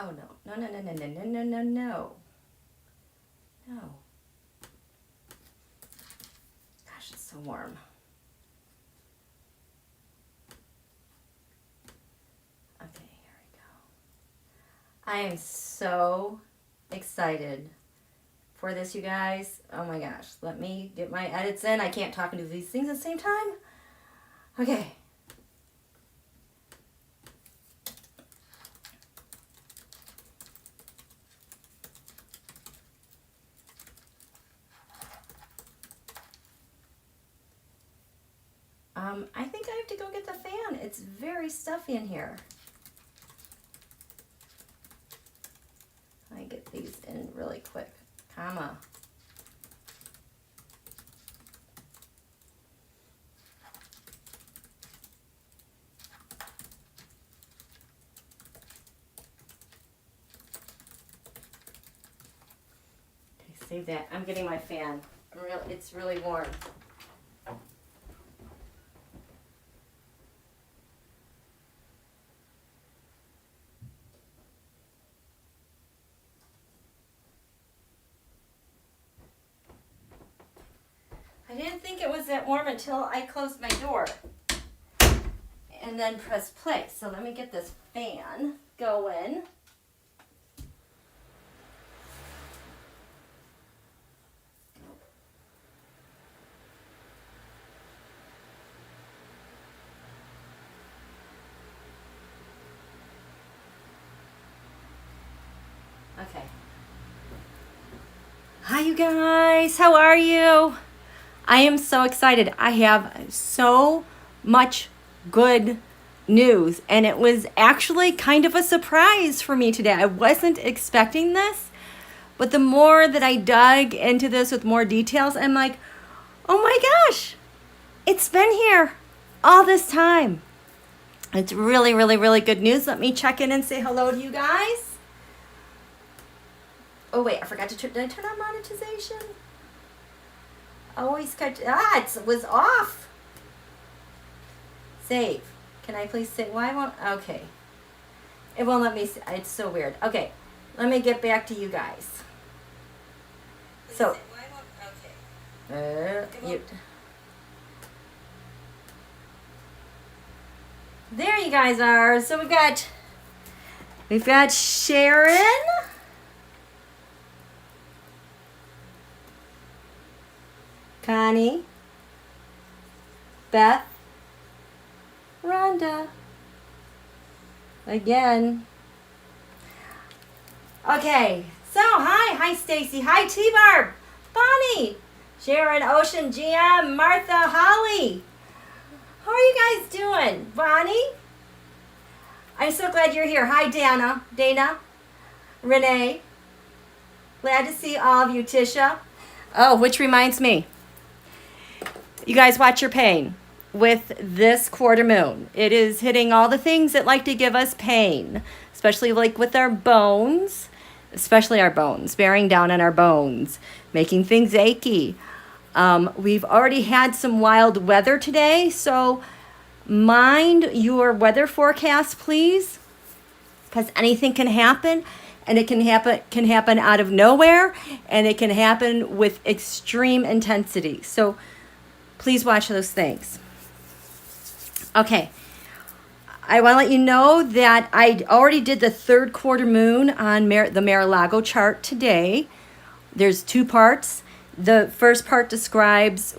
Oh, no. No, no, no, no, no, no, no, no, no. No. Gosh, it's so warm. Okay, here we go. I am so excited for this, you guys. Oh my gosh. Let me get my edits in. I can't talk and do these things at the same time. Okay. I think I have to go get the fan. It's very stuffy in here. I get these in really quick. Comma. Okay, save that. I'm getting my fan. It's really warm. I didn't think it was that warm until I closed my door and then pressed play. So let me get this fan going. Okay. Hi, you guys. How are you? I am so excited. I have so much good news, and it was actually kind of a surprise for me today. I wasn't expecting this, but the more that I dug into this with more details, I'm like, oh my gosh, it's been here all this time. It's really, really, really good news. Let me check in and say hello to you guys. Oh wait, I forgot to did I turn on monetization? Always cut. It was off. Save. Can I please say why won't? Okay. It won't let me. It's so weird. Okay. Let me get back to you guys. So. Okay. There you guys are. So we've got Sharon. Connee, Beth, Rhonda, again. Okay, so hi Stacy, hi TBARB, Bonnie, Sharon, Ocean, GM, Martha, Holly. How are you guys doing? Bonnie? I'm so glad you're here. Hi Dana, Renee. Glad to see all of you, Tisha. Oh, which reminds me. You guys watch your pain with this quarter moon. It is hitting all the things that like to give us pain, especially like with our bones, bearing down on our bones, making things achy. We've already had some wild weather today, so mind your weather forecast, please, because anything can happen, and it can happen out of nowhere, and it can happen with extreme intensity. So please watch those things. Okay. I want to let you know that I already did the third quarter moon on the Mar-a-Lago chart today. There's two parts. The first part describes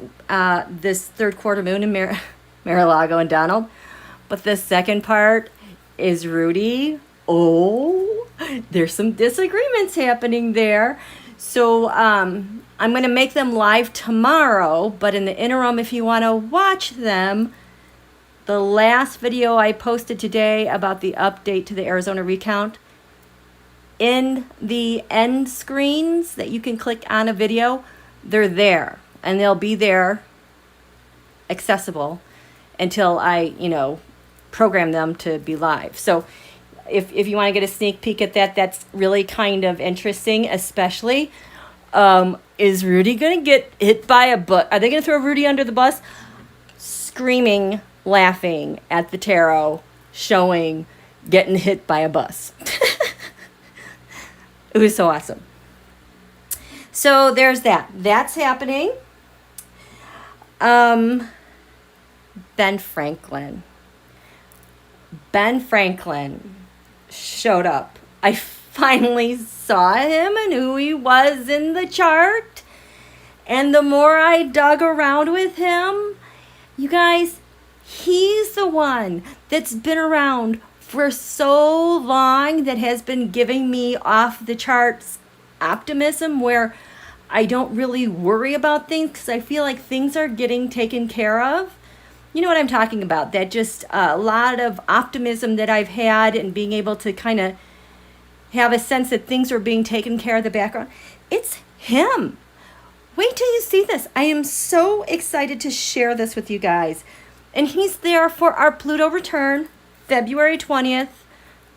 this third quarter moon in Mar-a-Lago and Donald. But the second part is Rudy. Oh, there's some disagreements happening there. So I'm going to make them live tomorrow, but in the interim, if you want to watch them, the last video I posted today about the update to the Arizona recount, in the end screens that you can click on a video, they're there, and they'll be there accessible until I, program them to be live. So if you want to get a sneak peek at that, that's really kind of interesting, especially, is Rudy going to get hit by a bus? Are they going to throw Rudy under the bus? Screaming, laughing at the tarot, showing getting hit by a bus. It was so awesome. So there's that. That's happening. Ben Franklin. Ben Franklin showed up. I finally saw him and who he was in the chart. And the more I dug around with him, you guys, he's the one that's been around for so long that has been giving me off the charts optimism where I don't really worry about things because I feel like things are getting taken care of. You know what I'm talking about? That just a lot of optimism that I've had and being able to kind of have a sense that things are being taken care of the background. It's him. Wait till you see this. I am so excited to share this with you guys. And he's there for our Pluto return, February 20th,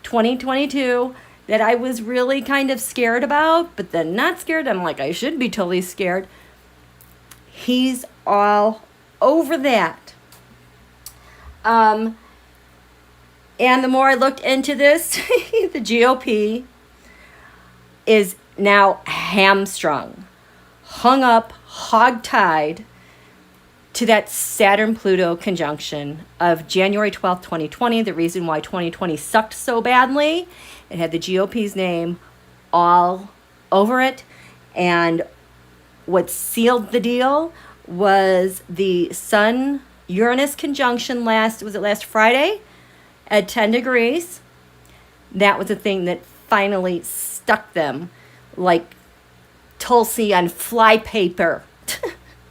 2022, that I was really kind of scared about, but then not scared. I'm like, I should be totally scared. He's all over that. And the more I looked into this, the GOP is now hamstrung, hung up, hog-tied to that Saturn-Pluto conjunction of January 12th, 2020. The reason why 2020 sucked so badly, it had the GOP's name all over it. And what sealed the deal was the Sun-Uranus conjunction last Friday at 10 degrees. That was the thing that finally stuck them like Tulsi on flypaper.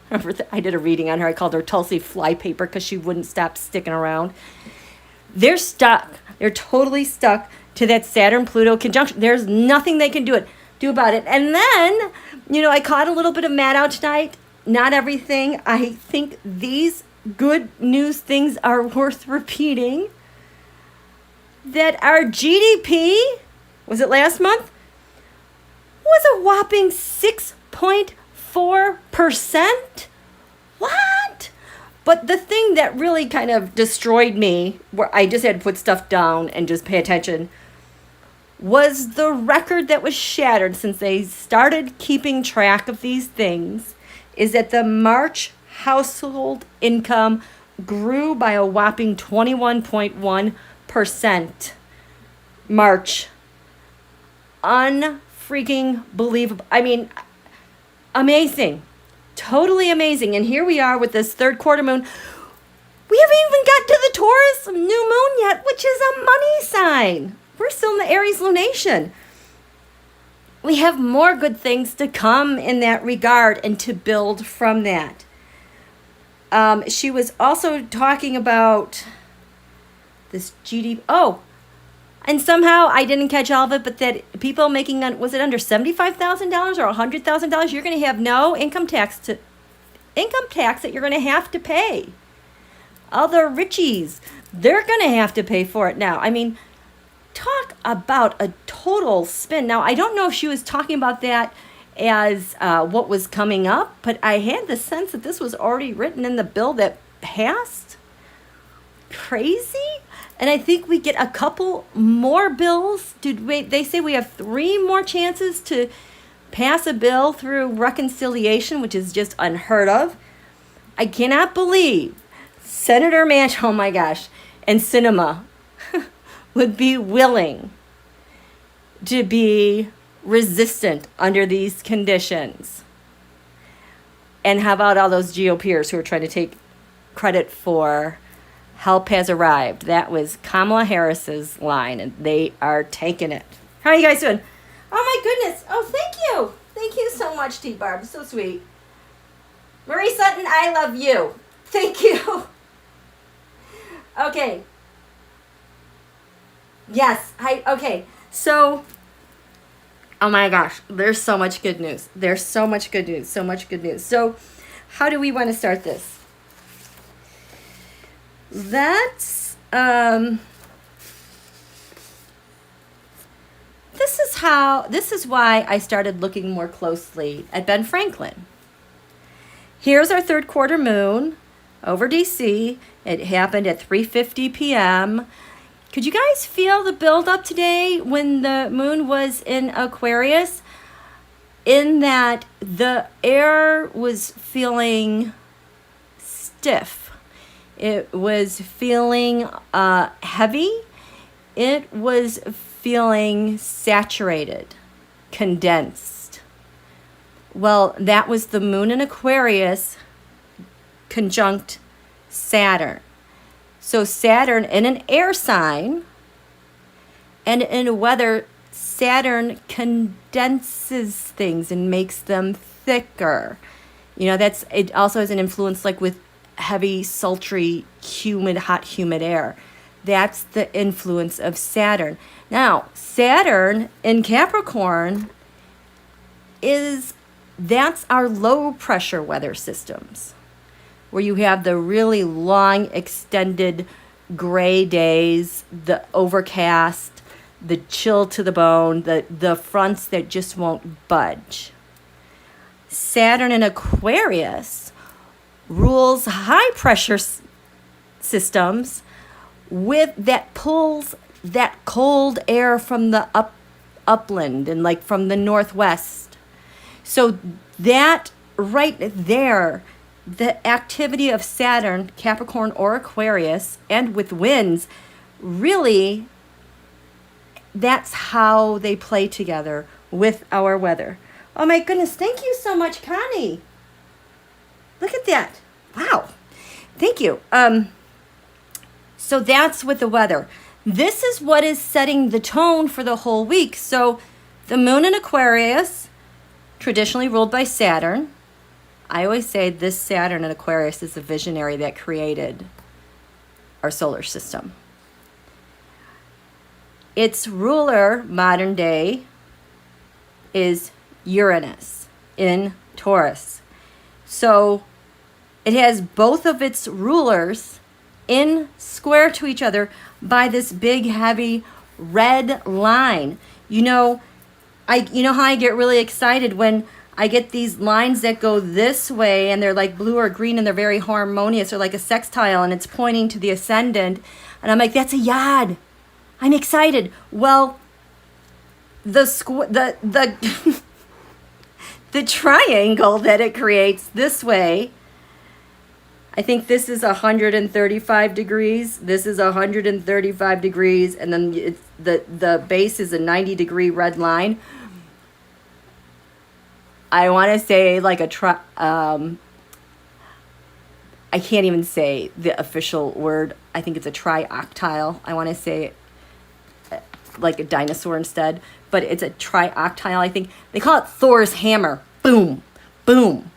Remember, I did a reading on her. I called her Tulsi flypaper because she wouldn't stop sticking around. They're stuck. They're totally stuck to that Saturn-Pluto conjunction. There's nothing they can do about it. And then, I caught a little bit of Maddow tonight. Not everything. I think these good news things are worth repeating. That our GDP, was it last month, was a whopping 6.4%. What? But the thing that really kind of destroyed me, where I just had to put stuff down and just pay attention, was the record that was shattered since they started keeping track of these things, is that the March household income grew by a whopping 21.1%. March. Unfreaking believable. I mean, amazing. Totally amazing. And here we are with this third quarter moon. We haven't even got to the Taurus new moon yet, which is a money sign. We're still in the Aries lunation. We have more good things to come in that regard and to build from that. She was also talking about this GDP. Oh, and somehow I didn't catch all of it, but that people making, was it under $75,000 or $100,000, you're going to have no income tax that you're going to have to pay. All the richies, they're going to have to pay for it now. I mean, talk about a total spin. Now, I don't know if she was talking about that as what was coming up, but I had the sense that this was already written in the bill that passed. Crazy. And I think we get a couple more bills. They say we have 3 more chances to pass a bill through reconciliation, which is just unheard of. I cannot believe Senator Manchin, oh my gosh, and Sinema would be willing to be resistant under these conditions. And how about all those GOPers who are trying to take credit for help has arrived? That was Kamala Harris's line, and they are taking it. How are you guys doing? Oh my goodness. Oh, thank you. Thank you so much, TBARB. So sweet. Marie Sutton, I love you. Thank you. Okay. Yes. Okay. So, oh my gosh. There's so much good news. There's so much good news. So much good news. So, how do we want to start this? That's this is why I started looking more closely at Ben Franklin. Here's our third quarter moon over DC. It happened at 3:50 p.m. Could you guys feel the build up today when the moon was in Aquarius? In that the air was feeling stiff. It was feeling heavy. It was feeling saturated, condensed. Well, that was the moon in Aquarius conjunct Saturn. So Saturn in an air sign and in a weather, Saturn condenses things and makes them thicker. You know, it also has an influence like with heavy, sultry, humid, hot, humid air. That's the influence of Saturn. Now, Saturn in Capricorn that's our low pressure weather systems, where you have the really long, extended gray days, the overcast, the chill to the bone, the fronts that just won't budge. Saturn in Aquarius rules high pressure systems that pulls that cold air from the upland and like from the northwest. So that right there, the activity of Saturn, Capricorn or Aquarius, and with winds, really, that's how they play together with our weather. Oh my goodness, thank you so much, Connee. Look at that. Wow. Thank you. So that's with the weather. This is what is setting the tone for the whole week. So the moon in Aquarius, traditionally ruled by Saturn. I always say this Saturn in Aquarius is the visionary that created our solar system. Its ruler, modern day, is Uranus in Taurus. So it has both of its rulers in square to each other by this big, heavy red line. You know how I get really excited when I get these lines that go this way and they're like blue or green and they're very harmonious, or like a sextile and it's pointing to the ascendant. And I'm like, that's a yod. I'm excited. Well, the the triangle that it creates this way, I think this is 135 degrees. This is 135 degrees. And then it's the base is a 90-degree red line. I want to say like I can't even say the official word. I think it's a tri-octile. I want to say like a dinosaur instead, but it's a tri-octile. I think they call it Thor's hammer. Boom, boom.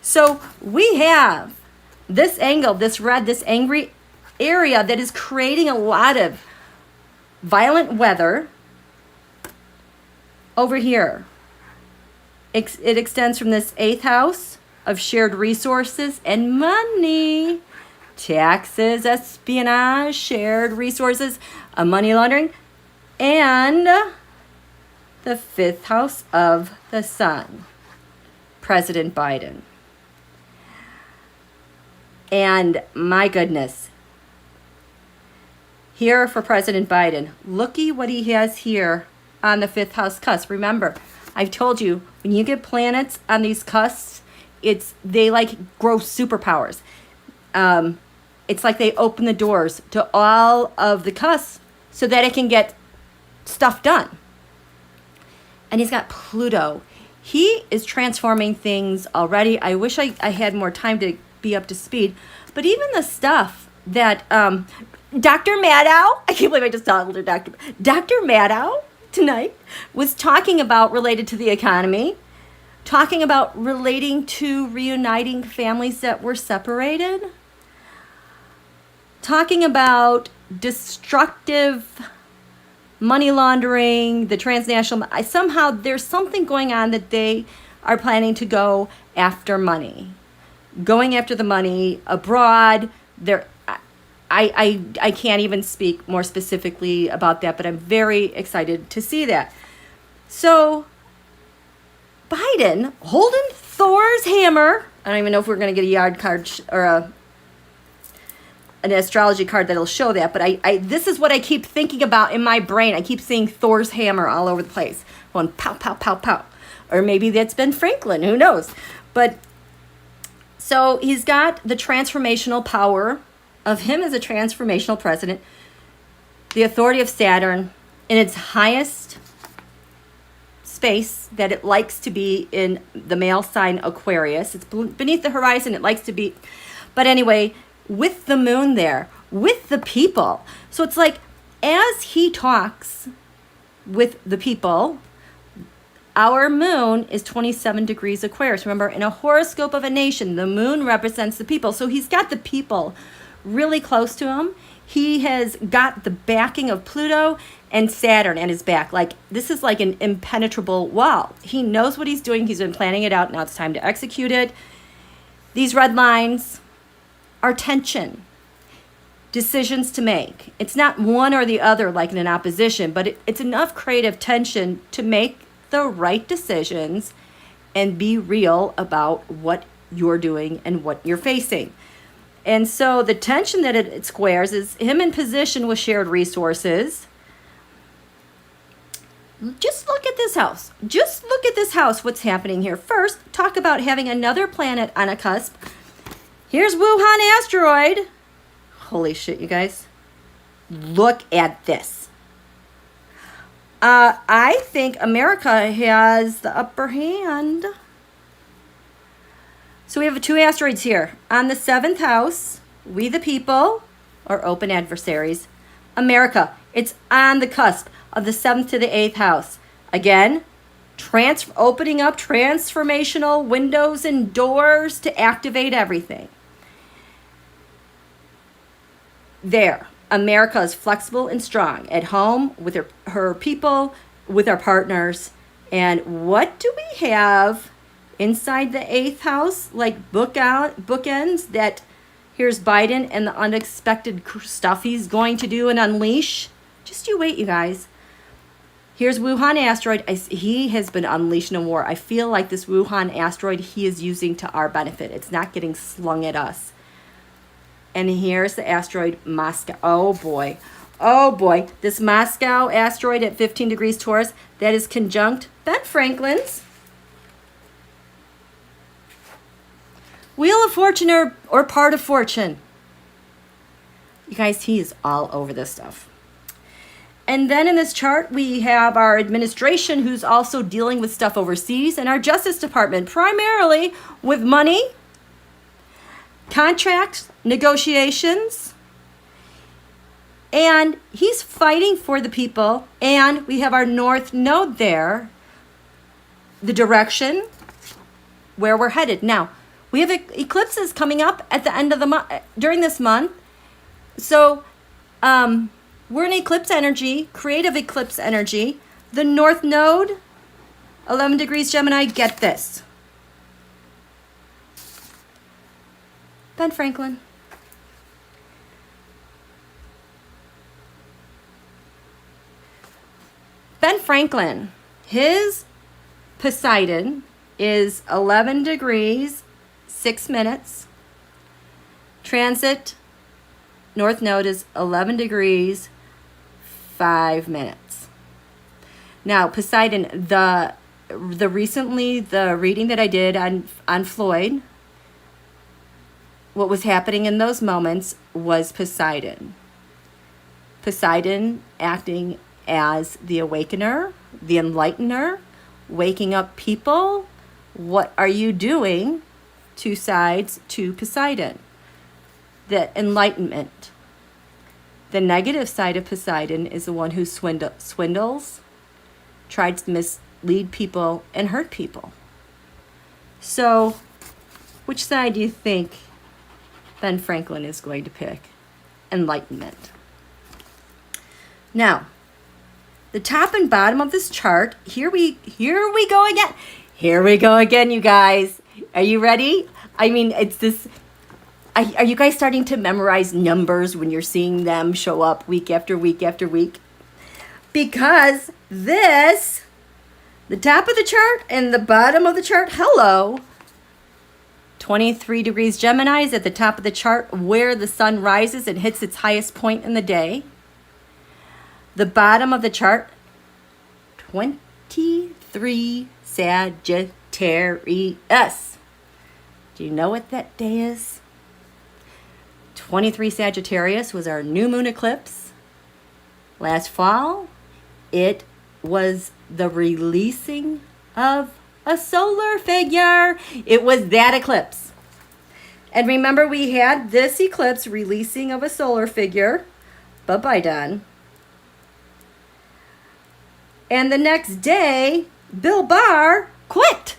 So we have this angle, this red, this angry area that is creating a lot of violent weather over here. It extends from this 8th house of shared resources and money, taxes, espionage, shared resources, money laundering, and the 5th house of the sun, President Biden. And my goodness, here for President Biden, looky what he has here on the 5th house cusp. Remember, I've told you, when you get planets on these cusps, they like grow superpowers. It's like they open the doors to all of the cusps so that it can get stuff done. And he's got Pluto. He is transforming things already. I wish I had more time to be up to speed. But even the stuff that Dr. Maddow, I can't believe I just told her Dr. Maddow tonight was talking about related to the economy, talking about relating to reuniting families that were separated, talking about destructive money laundering, the transnational, somehow there's something going on that they are planning to go after money, going after the money abroad. I can't even speak more specifically about that, but I'm very excited to see that. So Biden holding Thor's hammer. I don't even know if we're going to get a yard card or an astrology card that'll show that, but this is what I keep thinking about in my brain. I keep seeing Thor's hammer all over the place, going pow, pow, pow, pow. Or maybe that's Ben Franklin, who knows? But so he's got the transformational power of him as a transformational president, the authority of Saturn in its highest space that it likes to be in the male sign Aquarius. It's beneath the horizon. It likes to be. But anyway, with the moon there, with the people. So it's like as he talks with the people, our moon is 27 degrees Aquarius. Remember, in a horoscope of a nation, the moon represents the people. So he's got the people really close to him. He has got the backing of Pluto and Saturn at his back. Like, this is like an impenetrable wall. He knows what he's doing. He's been planning it out. Now it's time to execute it. These red lines are tension, decisions to make. It's not one or the other like in an opposition, but it's enough creative tension to make the right decisions and be real about what you're doing and what you're facing. And so the tension that it squares is him in position with shared resources. Just look at this house. Just look at this house, what's happening here. First, talk about having another planet on a cusp. Here's Wuhan asteroid. Holy shit, you guys. Look at this. I think America has the upper hand. So we have 2 asteroids here. On the 7th house, we the people, or open adversaries. America, it's on the cusp of the 7th to the 8th house. Again, opening up transformational windows and doors to activate everything. There, America is flexible and strong at home with her people, with our partners. And what do we have inside the 8th house? Like bookends that here's Biden and the unexpected stuff he's going to do and unleash. Just you wait, you guys. Here's Wuhan asteroid. He has been unleashing a war. I feel like this Wuhan asteroid he is using to our benefit. It's not getting slung at us. And here's the asteroid Moscow. Oh boy. Oh boy. This Moscow asteroid at 15 degrees Taurus, that is conjunct Ben Franklin's Wheel of Fortune or part of fortune. You guys, he is all over this stuff. And then in this chart, we have our administration who's also dealing with stuff overseas, and our Justice Department, primarily with money, contracts, negotiations, and he's fighting for the people. And we have our North Node there, the direction where we're headed. Now, we have eclipses coming up at the end of the month, during this month. So, we're in eclipse energy, creative eclipse energy. The North Node, 11 degrees Gemini, get this. Ben Franklin. Ben Franklin, his Poseidon is 11 degrees, 6 minutes. Transit, North Node is 11 degrees, 5 minutes. Now, Poseidon, the reading that I did on Floyd, what was happening in those moments was Poseidon. Poseidon acting as the awakener, the enlightener, waking up people. What are you doing? 2 sides to Poseidon. The enlightenment. The negative side of Poseidon is the one who swindles, tries to mislead people, and hurt people. So, which side do you think Ben Franklin is going to pick? Enlightenment. Now, the top and bottom of this chart, here we go again. Here we go again, you guys. Are you ready? I mean, it's this. Are you guys starting to memorize numbers when you're seeing them show up week after week after week? Because this, the top of the chart and the bottom of the chart, hello, 23 degrees Gemini is at the top of the chart where the sun rises and hits its highest point in the day. The bottom of the chart, 23 Sagittarius. Do you know what that day is? 23 Sagittarius was our new moon eclipse last fall. It was the releasing of a solar figure. It was that eclipse. And remember, we had this eclipse releasing of a solar figure. Bye-bye, Don. And the next day, Bill Barr quit.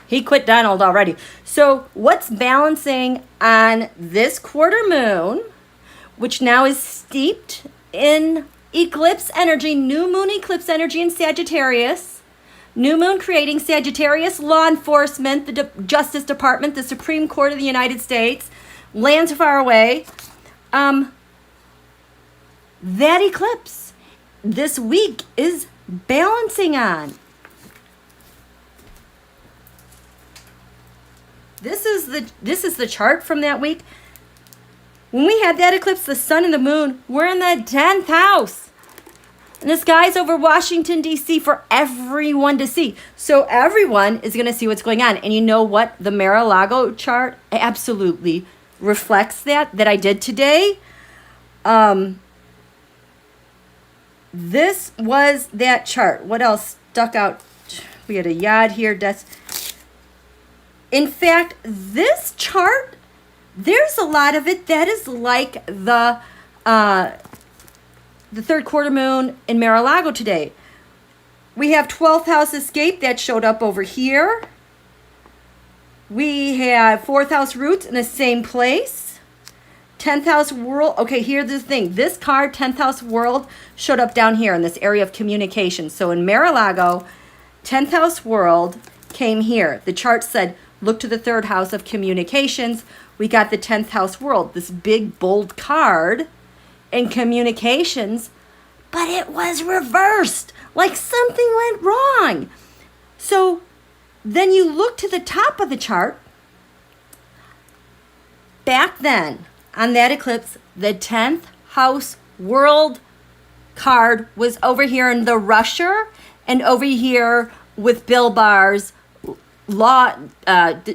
He quit Donald already. So what's balancing on this quarter moon, which now is steeped in eclipse energy, new moon eclipse energy in Sagittarius, new moon creating Sagittarius law enforcement, the Justice Department, the Supreme Court of the United States, lands far away. That eclipse this week is balancing on. This is the chart from that week. When we had that eclipse, the sun and the moon were in the 10th house. And the sky's over Washington, D.C. for everyone to see. So everyone is going to see what's going on. And you know what? The mar-a-lago chart absolutely reflects that I did today. This was that chart. What else stuck out? We had a yod here. In fact, this chart, there's a lot of it that is like the third quarter moon in Mar-a-Lago today. We have 12th house escape that showed up over here. We have 4th house roots in the same place. 10th house world. Okay, here's the thing. This card, 10th house world, showed up down here in this area of communication. So in Mar-a-Lago, 10th house world came here. The chart said, look to the 3rd house of communications. We got the 10th house world, this big, bold card in communications, but it was reversed. Like something went wrong. So then you look to the top of the chart. Back then, on that eclipse, the 10th house world card was over here in the rusher and over here with Bill Barr's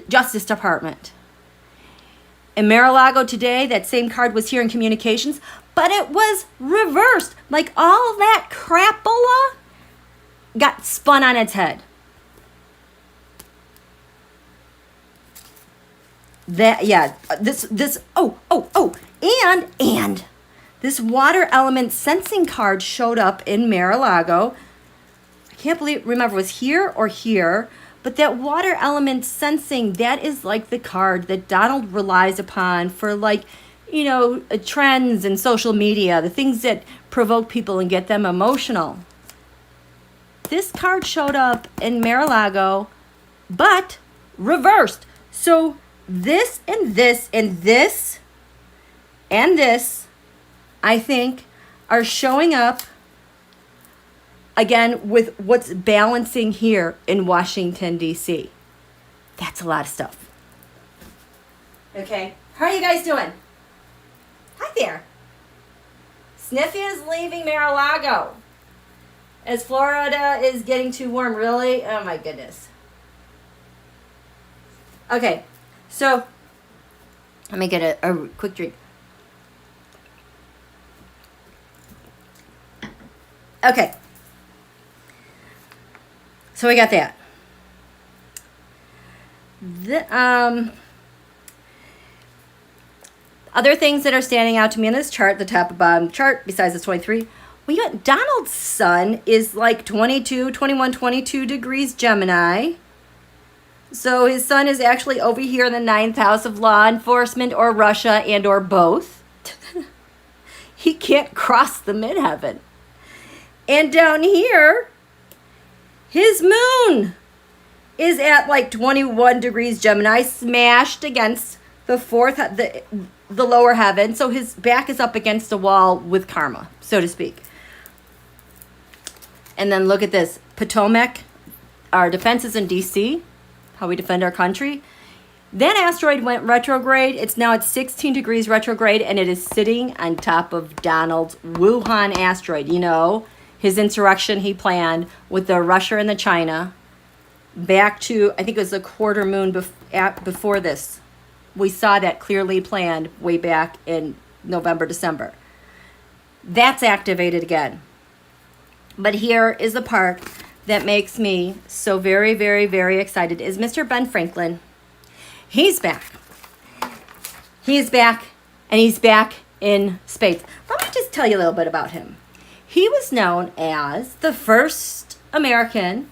Justice Department. In Mar-a-Lago today, that same card was here in communications, but it was reversed. Like all that crapola got spun on its head. And this water element sensing card showed up in Mar-a-Lago. I can't remember it was here or here, but that water element sensing, that is like the card that Donald relies upon for trends and social media, the things that provoke people and get them emotional. This card showed up in Mar-a-Lago, but reversed. So this and this and this and this, I think, are showing up again with what's balancing here in Washington, D.C. That's a lot of stuff. Okay, how are you guys doing? Hi there. Sniffy is leaving Mar-a-Lago as Florida is getting too warm. Really? Oh my goodness. Okay. So, let me get a quick drink. Okay. So we got that. Other things that are standing out to me in this chart, the top and bottom chart, besides the 23, we got Donald's sun is like 22 degrees Gemini. So his sun is actually over here in the 9th house of law enforcement or Russia and or both. He can't cross the midheaven. And down here, his moon is at like 21 degrees Gemini, smashed against the the lower heaven. So his back is up against the wall with karma, so to speak. And then look at this. Potomac, our defenses in D.C., how we defend our country. That asteroid went retrograde. It's now at 16 degrees retrograde, and it is sitting on top of Donald's Wuhan asteroid. You know, his insurrection he planned with the Russia and the China back to, I think it was the quarter moon before this. We saw that clearly planned way back in November, December. That's activated again. But here is the part that makes me so very, very, very excited is Mr. Ben Franklin. He's back. He's back, and he's back in spades. Let me just tell you a little bit about him. He was known as the first American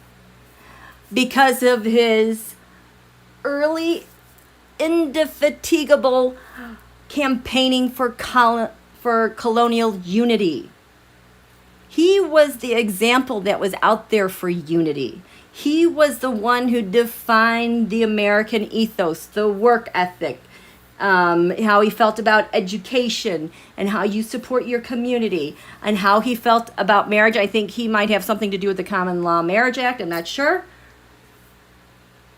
because of his early, indefatigable campaigning for colonial unity. He was the example that was out there for unity. He was the one who defined the American ethos, the work ethic, how he felt about education and how you support your community, and how he felt about marriage. I think he might have something to do with the Common Law Marriage Act. I'm not sure.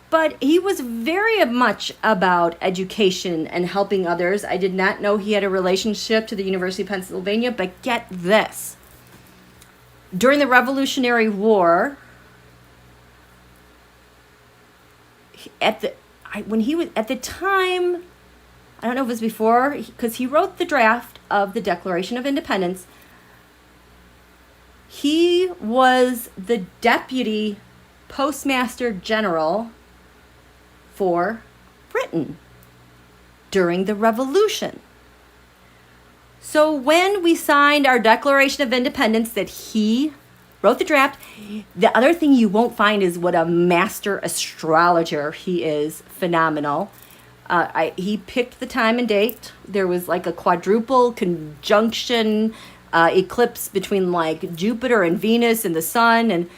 But he was very much about education and helping others. I did not know he had a relationship to the University of Pennsylvania, but get this. During the Revolutionary War, when he was at the time, I don't know if it was before, because he wrote the draft of the Declaration of Independence. He was the deputy postmaster general for Britain during the Revolution. So when we signed our Declaration of Independence that he wrote the draft, the other thing you won't find is what a master astrologer he is. Phenomenal. He picked the time and date. There was like a quadruple conjunction eclipse between like Jupiter and Venus and the sun, and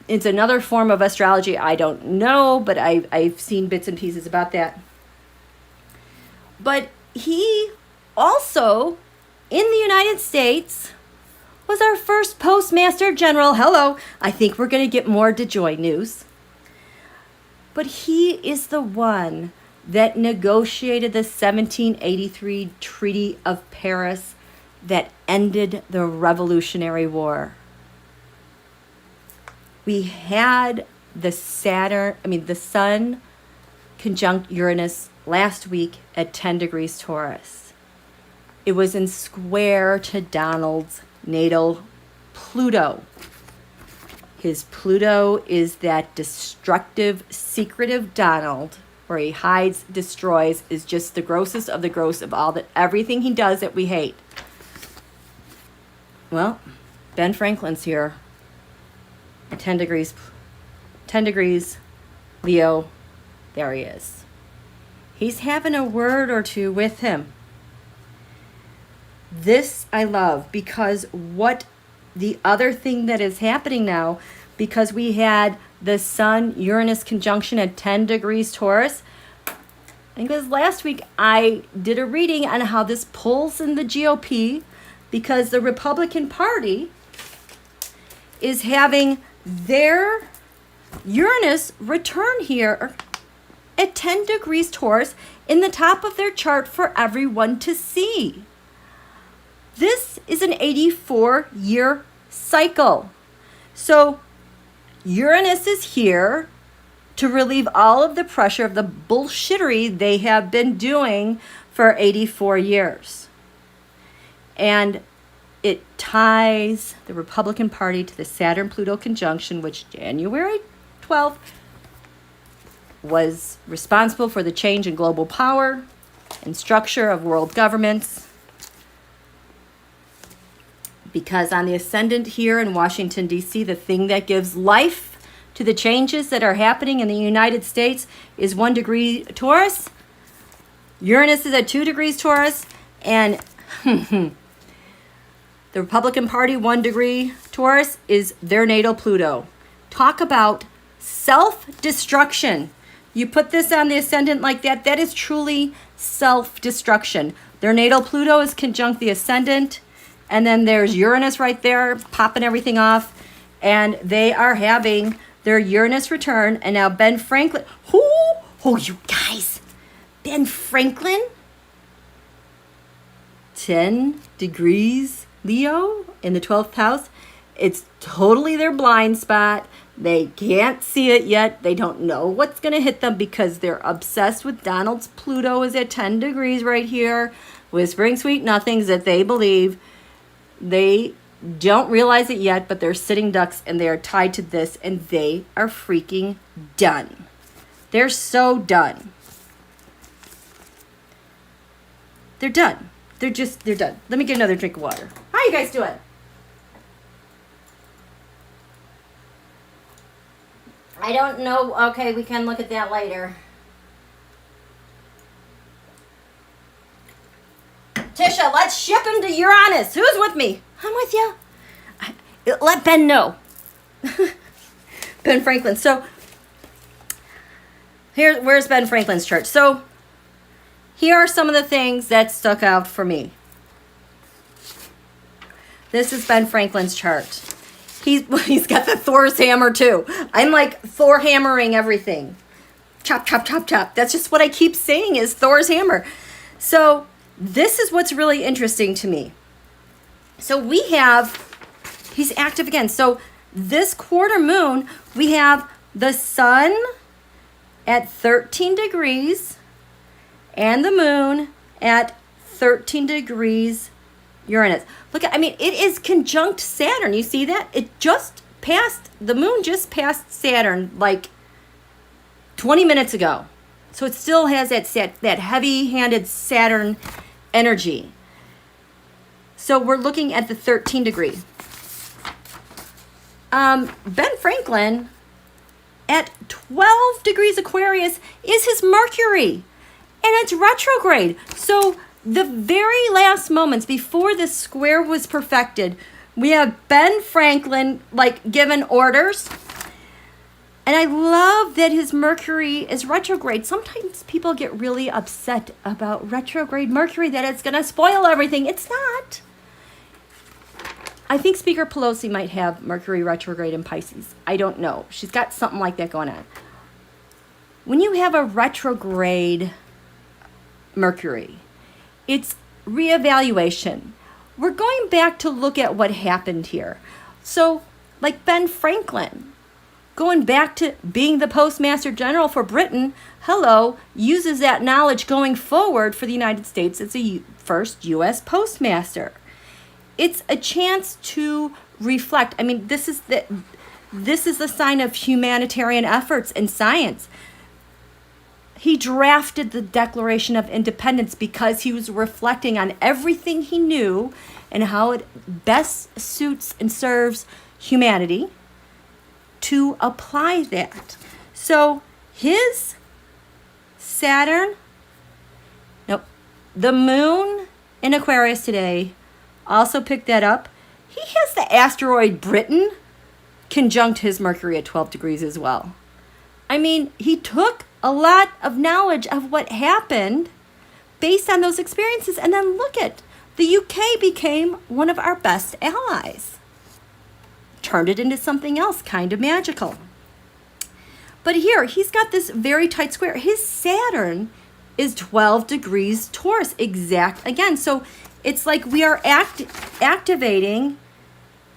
it's another form of astrology. I don't know, but I've seen bits and pieces about that. But he also, in the United States, was our first postmaster general. Hello. I think we're going to get more DeJoy news. But he is the one that negotiated the 1783 Treaty of Paris that ended the Revolutionary War. We had the sun conjunct Uranus last week at 10 degrees Taurus. It was in square to Donald's natal Pluto. His Pluto is that destructive, secretive Donald, where he hides, destroys, is just the grossest of the gross of everything he does that we hate. Well, Ben Franklin's here. 10 degrees Leo, there he is. He's having a word or two with him. This I love, because what the other thing that is happening now, because we had the Sun-Uranus conjunction at 10 degrees Taurus. I think it was last week I did a reading on how this pulls in the GOP, because the Republican Party is having their Uranus return here at 10 degrees Taurus in the top of their chart for everyone to see. This is an 84-year cycle. So Uranus is here to relieve all of the pressure of the bullshittery they have been doing for 84 years. And it ties the Republican Party to the Saturn-Pluto conjunction, which January 12th was responsible for the change in global power and structure of world governments. Because on the ascendant here in Washington, D.C., the thing that gives life to the changes that are happening in the United States is 1 degree Taurus. Uranus is at 2 degrees Taurus, and the Republican Party, 1 degree Taurus, is their natal Pluto. Talk about self-destruction. You put this on the ascendant like that, that is truly self-destruction. Their natal Pluto is conjunct the ascendant, and then there's Uranus right there, popping everything off, and they are having their Uranus return. And now Ben Franklin, Oh, you guys, Ben Franklin, 10 degrees Leo in the 12th house. It's totally their blind spot. They can't see it yet. They don't know what's going to hit them because they're obsessed with Donald's Pluto is at 10 degrees right here, whispering sweet nothings that they believe. They don't realize it yet, but they're sitting ducks and they are tied to this and they are freaking done. They're so done. They're done. They're done. Let me get another drink of water. How you guys doing? I don't know. Okay, we can look at that later. Tisha, let's ship him to Uranus. Who's with me? I'm with you. Let Ben know. Ben Franklin. So, where's Ben Franklin's chart? So, here are some of the things that stuck out for me. This is Ben Franklin's chart. He's got the Thor's hammer too. I'm like Thor hammering everything. Chop, chop, chop, chop. That's just what I keep saying is Thor's hammer. So this is what's really interesting to me. So he's active again. So this quarter moon, we have the sun at 13 degrees and the moon at 13 degrees Uranus. Look, I mean, it is conjunct Saturn. You see that? The moon just passed Saturn like 20 minutes ago. So it still has that heavy-handed Saturn energy. So we're looking at the 13 degree. Ben Franklin at 12 degrees Aquarius is his Mercury. And it's retrograde. So the very last moments before this square was perfected, we have Ben Franklin like given orders. And I love that his Mercury is retrograde. Sometimes people get really upset about retrograde Mercury, that it's going to spoil everything. It's not. I think Speaker Pelosi might have Mercury retrograde in Pisces. I don't know. She's got something like that going on. When you have a retrograde Mercury, it's reevaluation. We're going back to look at what happened here. So, like Ben Franklin, going back to being the Postmaster General for Britain, uses that knowledge going forward for the United States as the first U.S. Postmaster. It's a chance to reflect. I mean, this is the sign of humanitarian efforts in science. He drafted the Declaration of Independence because he was reflecting on everything he knew and how it best suits and serves humanity to apply that. So his Saturn, the moon in Aquarius today also picked that up. He has the asteroid Britain conjunct his Mercury at 12 degrees as well. I mean, he took a lot of knowledge of what happened based on those experiences. And then look at, the UK became one of our best allies. Turned it into something else kind of magical. But here, he's got this very tight square. His Saturn is 12 degrees Taurus, exact again. So it's like we are activating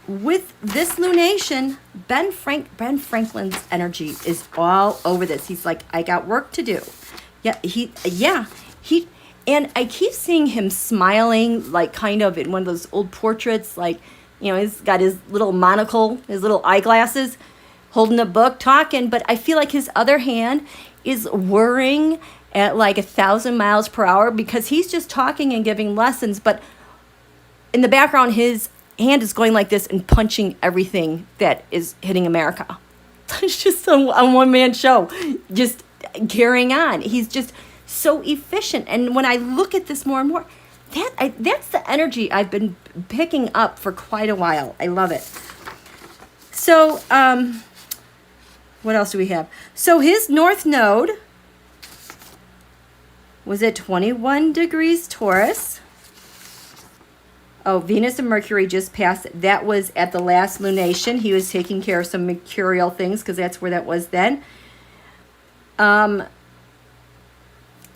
with this lunation. Ben Franklin's energy is all over this. He's like, I got work to do. And I keep seeing him smiling, like kind of in one of those old portraits, like, he's got his little monocle, his little eyeglasses, holding a book, talking, but I feel like his other hand is whirring at like 1,000 miles per hour because he's just talking and giving lessons, but in the background, his hand is going like this and punching everything that is hitting America. It's just a one-man show, just carrying on. He's just so efficient. And when I look at this more and more, that's the energy I've been picking up for quite a while. I love it. So, what else do we have? So his North Node was at 21 degrees Taurus. Oh, Venus and Mercury just passed. That was at the last lunation. He was taking care of some mercurial things because that's where that was then.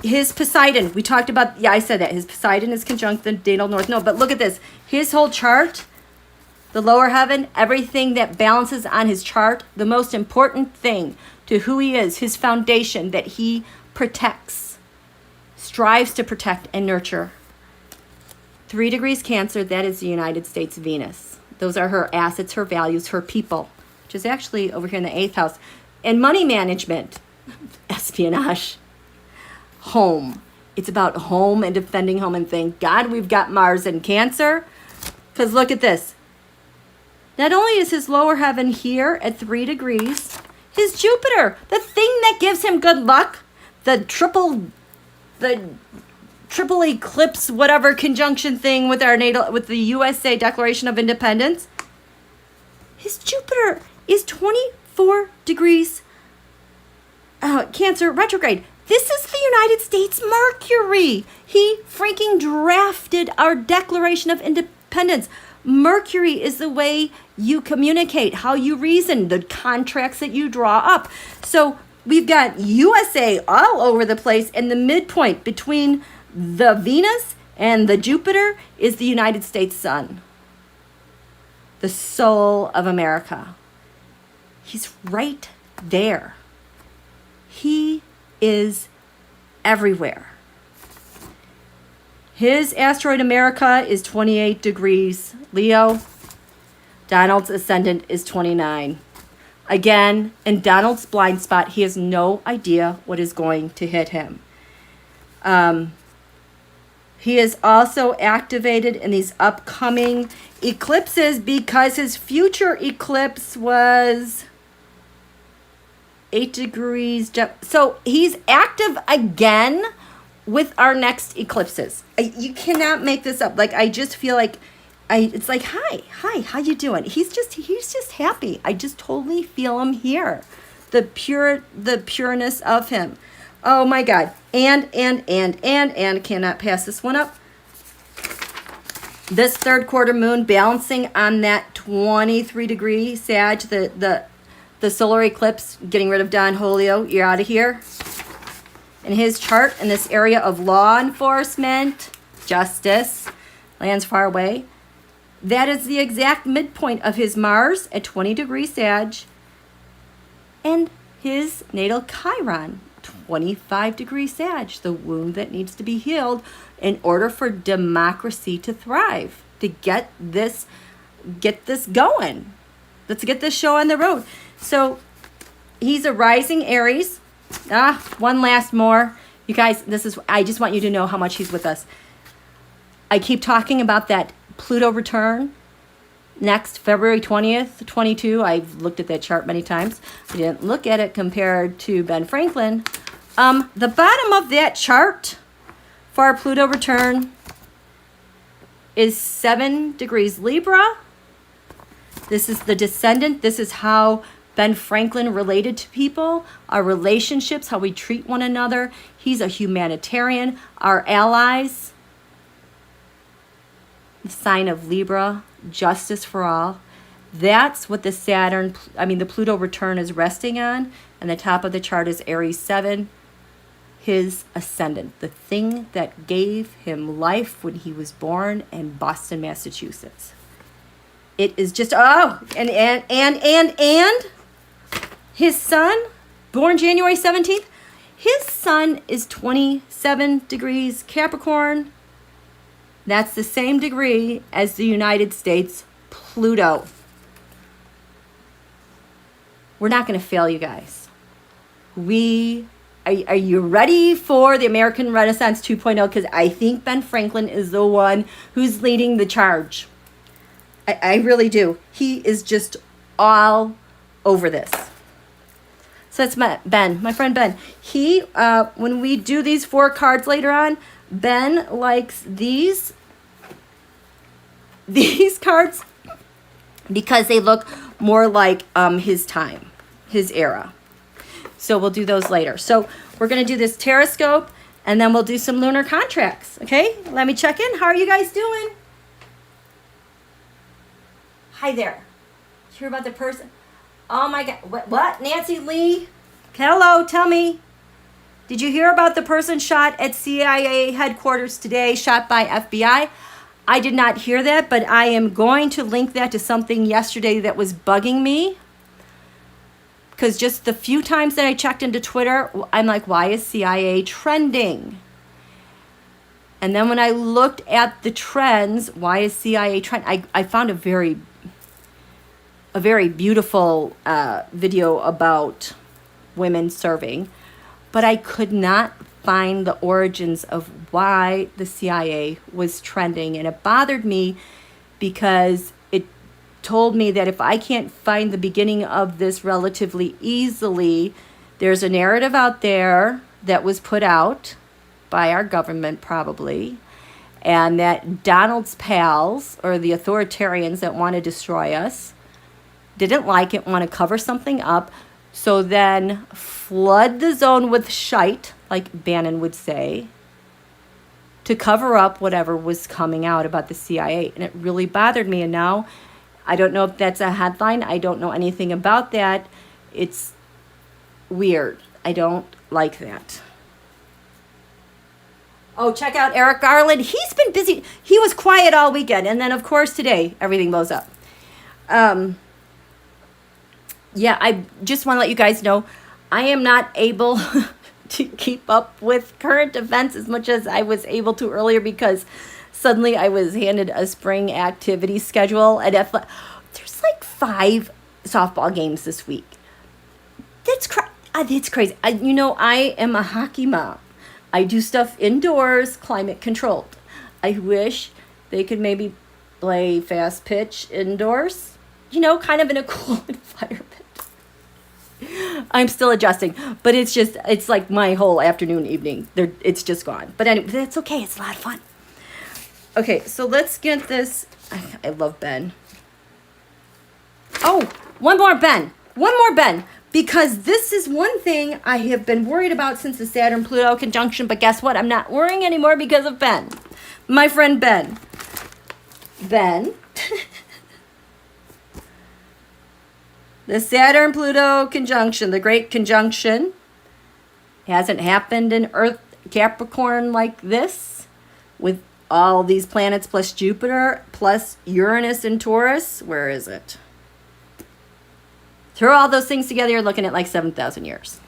his Poseidon, we talked about, yeah, I said that. His Poseidon is conjunct the natal north node. But look at this. His whole chart, the lower heaven, everything that balances on his chart, the most important thing to who he is, his foundation that he protects, strives to protect and nurture. 3 degrees Cancer, that is the United States Venus. Those are her assets, her values, her people, which is actually over here in the 8th house. And money management, espionage, home. It's about home and defending home. And thank God we've got Mars in Cancer. Because look at this. Not only is his lower heaven here at 3 degrees, his Jupiter, the thing that gives him good luck, the triple eclipse, whatever conjunction thing with our natal, with the USA Declaration of Independence, his Jupiter is 24 degrees Cancer retrograde. This is the United States Mercury. He freaking drafted our Declaration of Independence. Mercury is the way you communicate, how you reason, the contracts that you draw up. So we've got USA all over the place, and the midpoint between the Venus and the Jupiter is the United States sun, the soul of America. He's right there. He is everywhere. His asteroid America is 28 degrees Leo. Donald's ascendant is 29. Again, in Donald's blind spot, he has no idea what is going to hit him. He is also activated in these upcoming eclipses because his future eclipse was 8 degrees. So he's active again with our next eclipses. You cannot make this up. Like, I just feel like it's like, hi, how you doing? He's just happy. I just totally feel him here. The pureness of him. Oh my God. And cannot pass this one up. This third quarter moon balancing on that 23 degree Sag, the solar eclipse, getting rid of Don Julio. You're out of here. In his chart, in this area of law enforcement, justice, lands far away, that is the exact midpoint of his Mars at 20 degrees Sag and his natal Chiron, 25 degrees Sag, the wound that needs to be healed in order for democracy to thrive, to get this going. Let's get this show on the road. So he's a rising Aries. One last more. You guys, I just want you to know how much he's with us. I keep talking about that Pluto return next February 20th, 22. I've looked at that chart many times. I didn't look at it compared to Ben Franklin. The bottom of that chart for our Pluto return is 7 degrees Libra. This is the descendant. This is how Ben Franklin related to people, our relationships, how we treat one another. He's a humanitarian. Our allies, the sign of Libra, justice for all. That's what the the Pluto return is resting on. And the top of the chart is Aries 7, his ascendant, the thing that gave him life when he was born in Boston, Massachusetts. It is just, and his sun, born January 17th, his sun is 27 degrees Capricorn. That's the same degree as the United States Pluto. We're not going to fail, you guys. Are you ready for the American Renaissance 2.0? Because I think Ben Franklin is the one who's leading the charge. I really do. He is just all over this. So that's my friend Ben. He, when we do these 4 cards later on, Ben likes these cards because they look more like his time, his era. So we'll do those later. So we're going to do this Terrascope, and then we'll do some lunar contracts. Okay? Let me check in. How are you guys doing? Hi there. Hear about the person? Oh my God. What? Nancy Lee? Hello, tell me. Did you hear about the person shot at CIA headquarters today, shot by FBI? I did not hear that, but I am going to link that to something yesterday that was bugging me. Because just the few times that I checked into Twitter, I'm like, why is CIA trending? And then when I looked at the trends, why is CIA trend? I found a very beautiful video about women serving, but I could not find the origins of why the CIA was trending. And it bothered me because it told me that if I can't find the beginning of this relatively easily, there's a narrative out there that was put out by our government probably, and that Donald's pals, or the authoritarians that want to destroy us, didn't like it, want to cover something up, so then flood the zone with shite, like Bannon would say, to cover up whatever was coming out about the CIA. And it really bothered me. And now I don't know if that's a headline. I don't know anything about that. It's weird. I don't like that. Oh, check out Eric Garland. He's been busy. He was quiet all weekend. And then, of course, today, everything blows up. Yeah, I just want to let you guys know, I am not able to keep up with current events as much as I was able to earlier, because suddenly I was handed a spring activity schedule. And there's like 5 softball games this week. It's crazy. I am a hockey mom. I do stuff indoors, climate controlled. I wish they could maybe play fast pitch indoors, kind of in a cool environment. I'm still adjusting, but it's like my whole afternoon, evening. It's just gone. But anyway, that's okay. It's a lot of fun. Okay, so let's get this. I love Ben. Oh, one more Ben. Because this is one thing I have been worried about since the Saturn-Pluto conjunction. But guess what? I'm not worrying anymore because of Ben. My friend Ben. Ben. The Saturn-Pluto conjunction, the great conjunction, hasn't happened in Earth Capricorn like this, with all these planets plus Jupiter plus Uranus and Taurus. Where is it? Throw all those things together, you're looking at like 7,000 years.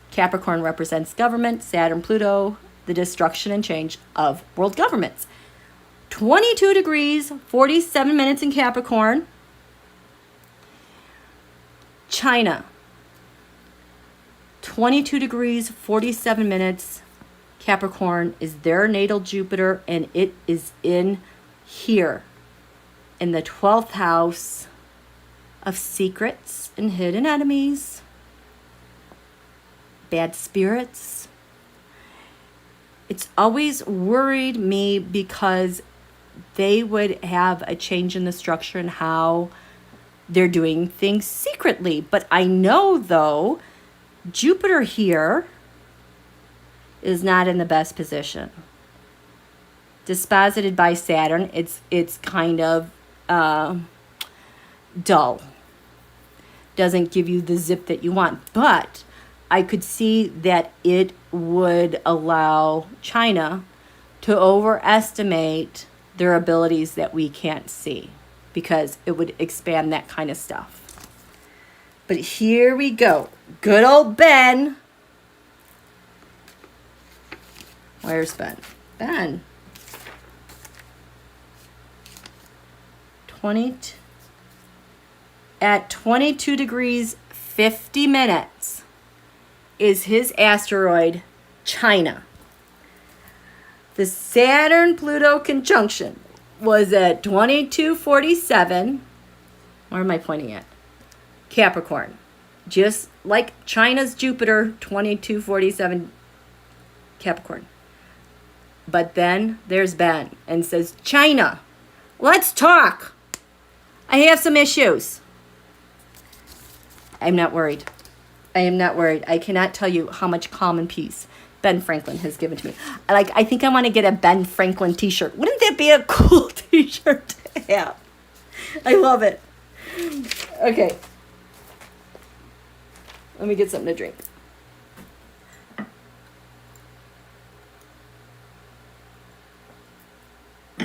Capricorn represents government, Saturn-Pluto, the destruction and change of world governments. 22 degrees, 47 minutes in Capricorn. China, 22 degrees, 47 minutes. Capricorn is their natal Jupiter, and it is in here, in the 12th house of secrets and hidden enemies, bad spirits. It's always worried me because they would have a change in the structure and how they're doing things secretly. But I know, though, Jupiter here is not in the best position. Disposited by Saturn, it's kind of dull. Doesn't give you the zip that you want. But I could see that it would allow China to overestimate their abilities that we can't see, because it would expand that kind of stuff. But here we go. Good old Ben. Where's Ben? Ben. 20. At 22 degrees, 50 minutes is his asteroid, China. The Saturn-Pluto conjunction was at 2247. Where am I pointing at? Capricorn. Just like China's Jupiter, 2247 Capricorn. But then there's Ben and says, China, let's talk. I have some issues. I'm not worried. I am not worried. I cannot tell you how much calm and peace Ben Franklin has given to me. I think I want to get a Ben Franklin t-shirt. Wouldn't that be a cool t-shirt to have? I love it. Okay. Let me get something to drink.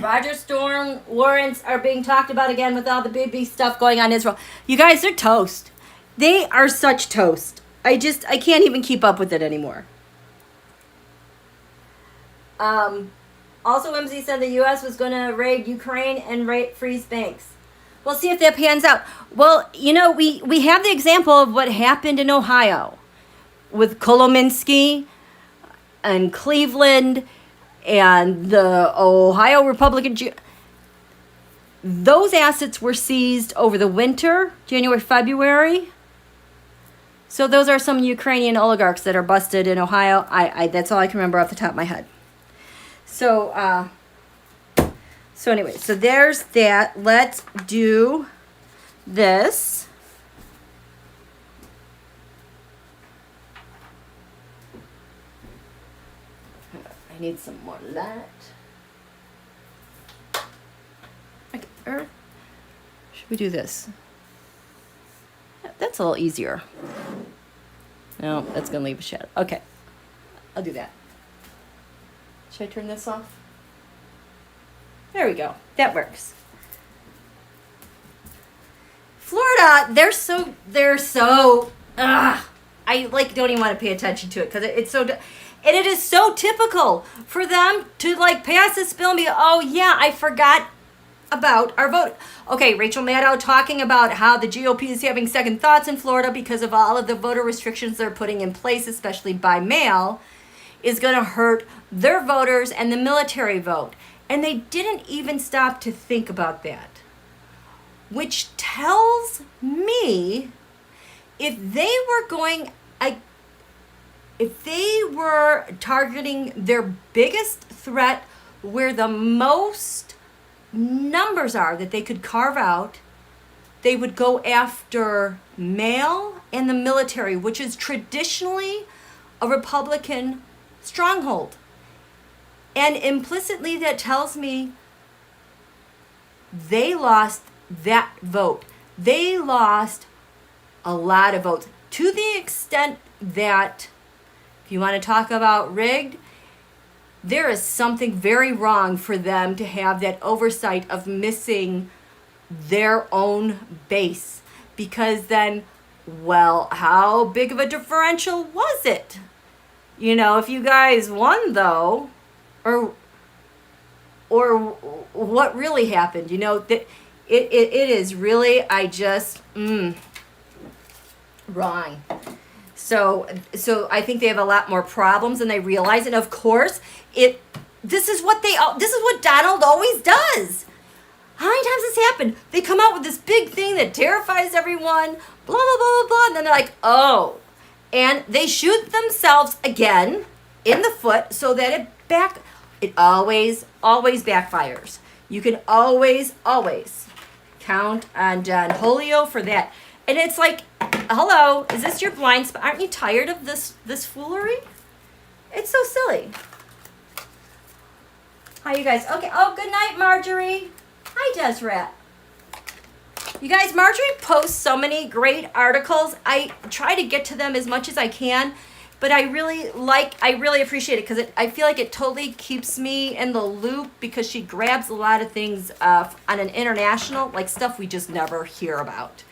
Roger Storm warrants are being talked about again with all the big stuff going on in Israel. You guys, they're toast. They are such toast. I can't even keep up with it anymore. Also, MZ said the U.S. was going to raid Ukraine and freeze banks. We'll see if that pans out. Well, you know, we have the example of what happened in Ohio with Kolominsky and Cleveland and the Ohio Republican. Those assets were seized over the winter, January, February. So those are some Ukrainian oligarchs that are busted in Ohio. I that's all I can remember off the top of my head. So, so anyway, so there's that. Let's do this. I need some more light. Okay, or should we do this? That's a little easier. No, that's going to leave a shadow. Okay, I'll do that. Should I turn this off? There we go. That works. Florida, they're so I like don't even want to pay attention to it because it's so, and it is so typical for them to like pass this bill and be, oh yeah, I forgot about our vote. Okay, Rachel Maddow talking about how the GOP is having second thoughts in Florida because of all of the voter restrictions they're putting in place, especially by mail, is going to hurt their voters and the military vote. And they didn't even stop to think about that. Which tells me if they were targeting their biggest threat where the most numbers are that they could carve out, they would go after mail and the military, which is traditionally a Republican stronghold. And implicitly that tells me they lost that vote. They lost a lot of votes to the extent that, if you want to talk about rigged, there is something very wrong for them to have that oversight of missing their own base. Because then, well, how big of a differential was it? You know, if you guys won though, or what really happened, you know, that it is really, wrong. So I think they have a lot more problems than they realize. And of course, this is what Donald always does. How many times this happened? They come out with this big thing that terrifies everyone, blah, blah, blah, blah, blah, and then they're like, oh. And they shoot themselves again in the foot so that it always backfires. You can always count on Don Julio for that. And it's like, hello, is this your blind spot? Aren't you tired of this foolery? It's so silly. Hi, you guys. Okay. Oh, good night, Marjorie. Hi, Deseret. You guys, Marjorie posts so many great articles. I try to get to them as much as I can, but I really appreciate it because I feel like it totally keeps me in the loop because she grabs a lot of things on an international, like stuff we just never hear about.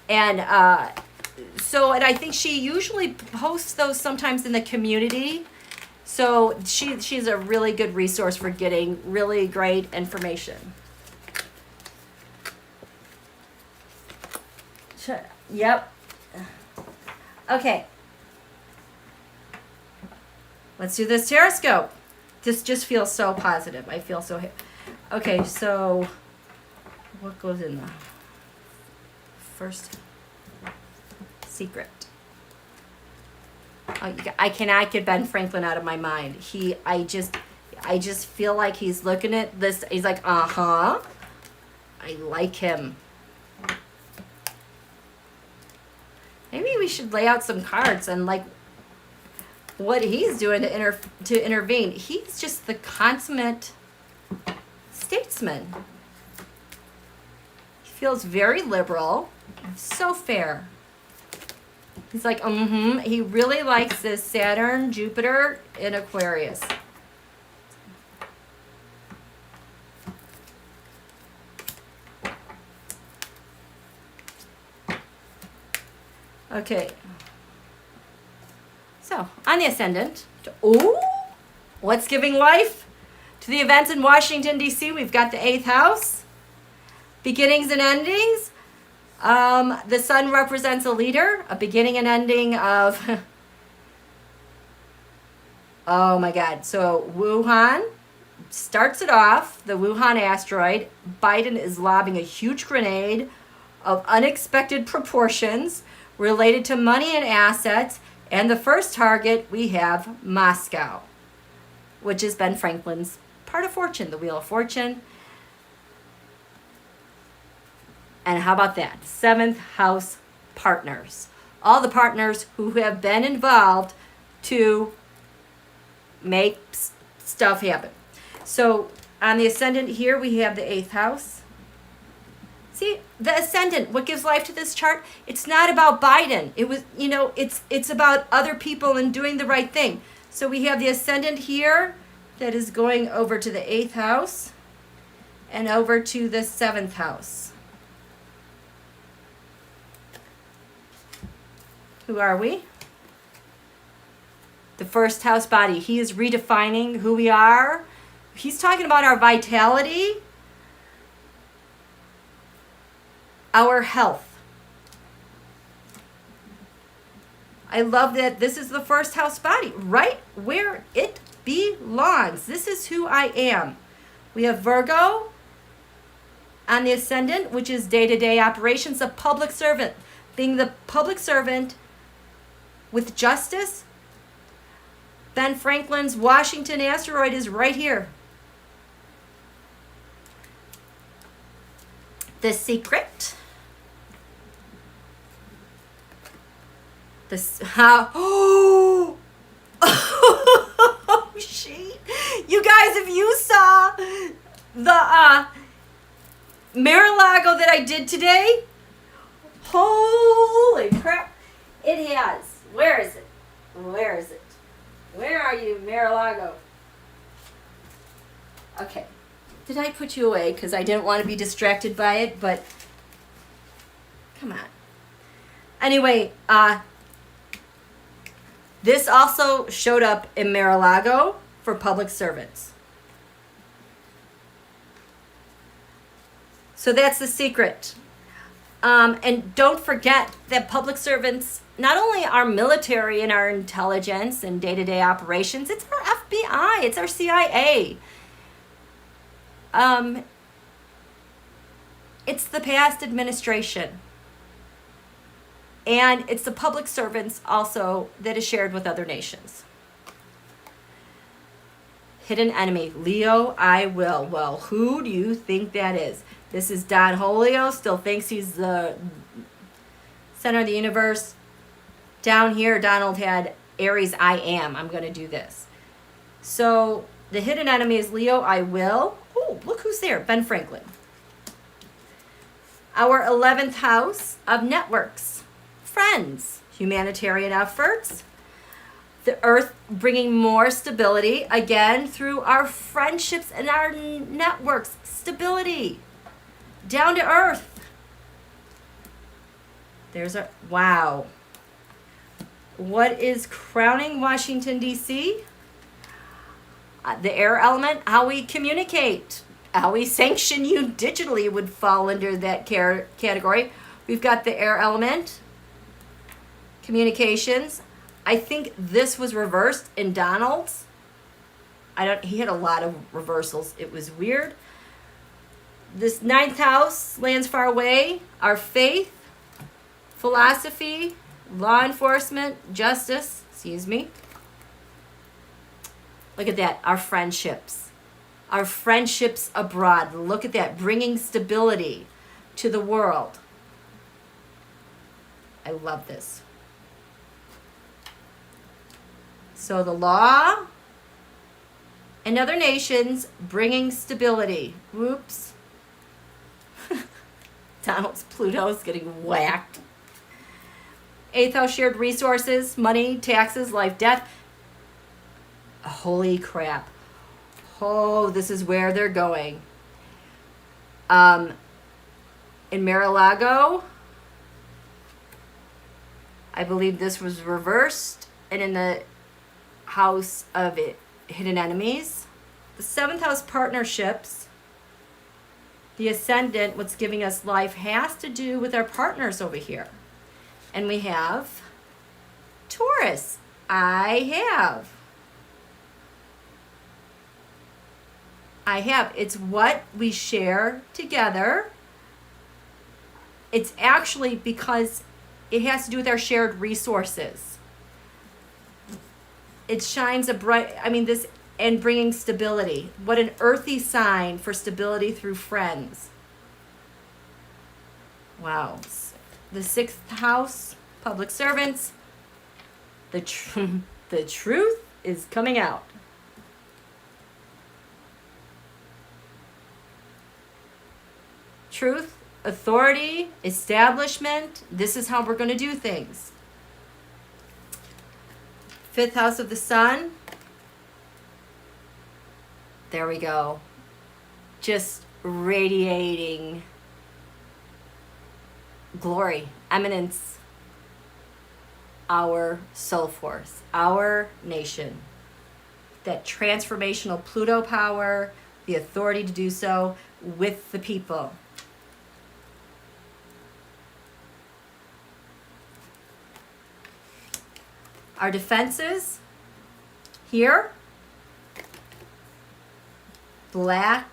And and I think she usually posts those sometimes in the community. So she's a really good resource for getting really great information. Yep. Okay. Let's do this Terrascope. This just feels so positive. I feel so... Okay, so what goes in the first secret? I cannot get Ben Franklin out of my mind. I just feel like he's looking at this. He's like, I like him. Maybe we should lay out some cards and like what he's doing to intervene. He's just the consummate statesman. He feels very liberal, so fair. He's like, He really likes this Saturn, Jupiter in Aquarius. Okay. So, on the ascendant, ooh, what's giving life to the events in Washington, D.C.? We've got the 8th house, beginnings and endings. The sun represents a leader, a beginning and ending of, oh my God. So Wuhan starts it off, the Wuhan asteroid. Biden is lobbing a huge grenade of unexpected proportions related to money and assets. And the first target, we have Moscow, which is Ben Franklin's part of fortune, the Wheel of Fortune. And how about that? 7th house partners. All the partners who have been involved to make stuff happen. So on the ascendant here, we have the 8th house. See, the ascendant, what gives life to this chart? It's not about Biden. It was, you know, it's about other people and doing the right thing. So we have the ascendant here that is going over to the 8th house and over to the 7th house. Who are we? The 1st house body. He is redefining who we are. He's talking about our vitality, our health. I love that this is the 1st house body, right where it belongs. This is who I am. We have Virgo on the ascendant, which is day-to-day operations, a public servant. Being the public servant with justice. Ben Franklin's Washington asteroid is right here. The secret. This how oh shit. You guys, if you saw the mar-a-lago that I did today, holy crap. It has. Where is it? Where is it? Where are you, mar-a-lago? Okay. Did I put you away? Because I didn't want to be distracted by it, but come on. Anyway, this also showed up in mar-a-lago for public servants. So that's the secret. And don't forget that public servants, not only our military and our intelligence and day-to-day operations, it's our FBI, it's our CIA. It's the past administration. And it's the public servants also that is shared with other nations. Hidden enemy, Leo, I will. Well, who do you think that is? This is Don Julio, still thinks he's the center of the universe. Down here, Donald had Aries, I am. I'm going to do this. So the hidden enemy is Leo, I will. Oh, look who's there, Ben Franklin. Our 11th house of networks, friends, humanitarian efforts. The earth bringing more stability, again, through our friendships and our networks. Stability. Down to earth. There's our, wow. What is crowning Washington, D.C.? The air element, how we communicate, how we sanction you digitally would fall under that category. We've got the air element, communications. I think this was reversed in Donald's. He had a lot of reversals. It was weird. This 9th house lands far away. Our faith, philosophy, law enforcement, justice, excuse me. Look at that, our friendships. Our friendships abroad. Look at that, bringing stability to the world. I love this. So the law and other nations bringing stability. Whoops. Donald's Pluto is getting whacked. 8th house shared resources, money, taxes, life, death. Holy crap. Oh, this is where they're going. In mar-a-lago, I believe this was reversed and in the house of hidden enemies. The 7th house partnerships, the ascendant, what's giving us life, has to do with our partners over here. And we have Taurus. I have. It's what we share together. It's actually because it has to do with our shared resources. It shines a bright, and bringing stability. What an earthy sign for stability through friends. Wow. The 6th house, public servants. The truth is coming out. Truth, authority, establishment. This is how we're going to do things. 5th house of the sun. There we go. Just radiating glory, eminence, our soul force, our nation. That transformational Pluto power, the authority to do so with the people. Our defenses here, black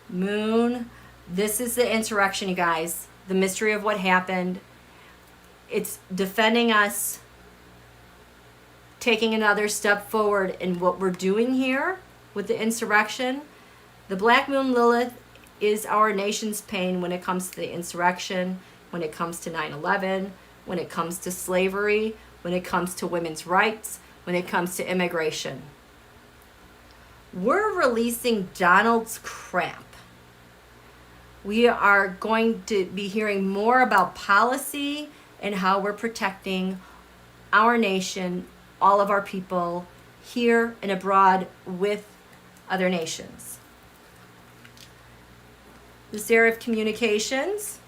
moon. This is the insurrection, you guys. The mystery of what happened. It's defending us, taking another step forward in what we're doing here with the insurrection. The black moon Lilith is our nation's pain when it comes to the insurrection, when it comes to 9/11, when it comes to slavery, when it comes to women's rights, when it comes to immigration. We're releasing Donald's crap. We are going to be hearing more about policy and how we're protecting our nation, all of our people here and abroad with other nations. This area of communications,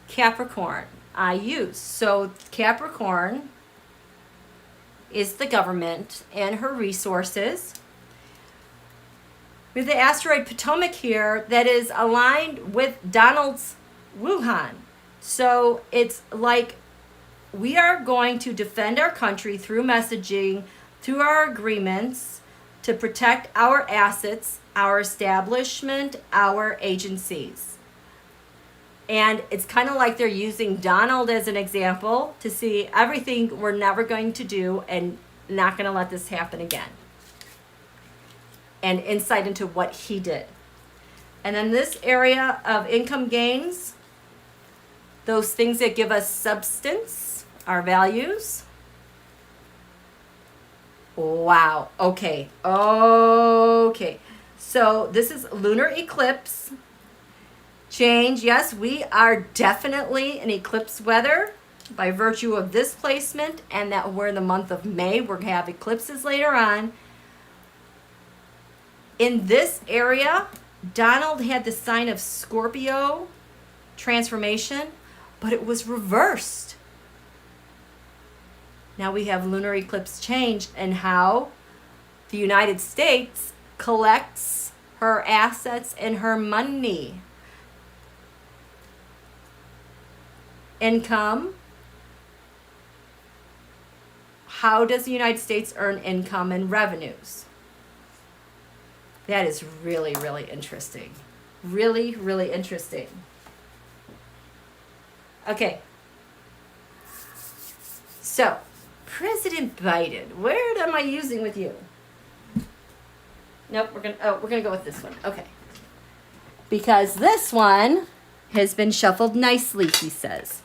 Capricorn, I use. So Capricorn is the government and her resources. We have the asteroid Potomac here that is aligned with Donald's Wuhan. So it's like we are going to defend our country through messaging, through our agreements to protect our assets, our establishment, our agencies. And it's kind of like they're using Donald as an example to see everything we're never going to do and not going to let this happen again. And insight into what he did. And then this area of income gains, those things that give us substance, our values. Wow. Okay. So this is lunar eclipse. Change. Yes, we are definitely in eclipse weather by virtue of this placement and that we're in the month of May. We're going to have eclipses later on. In this area, Donald had the sign of Scorpio transformation, but it was reversed. Now we have lunar eclipse change and how the United States collects her assets and her money. Income. How does the United States earn income and revenues? That is really, really interesting. Really, really interesting. Okay. So, President Biden. Where am I using with you? Nope, we're gonna go with this one. Okay. Because this one has been shuffled nicely, he says.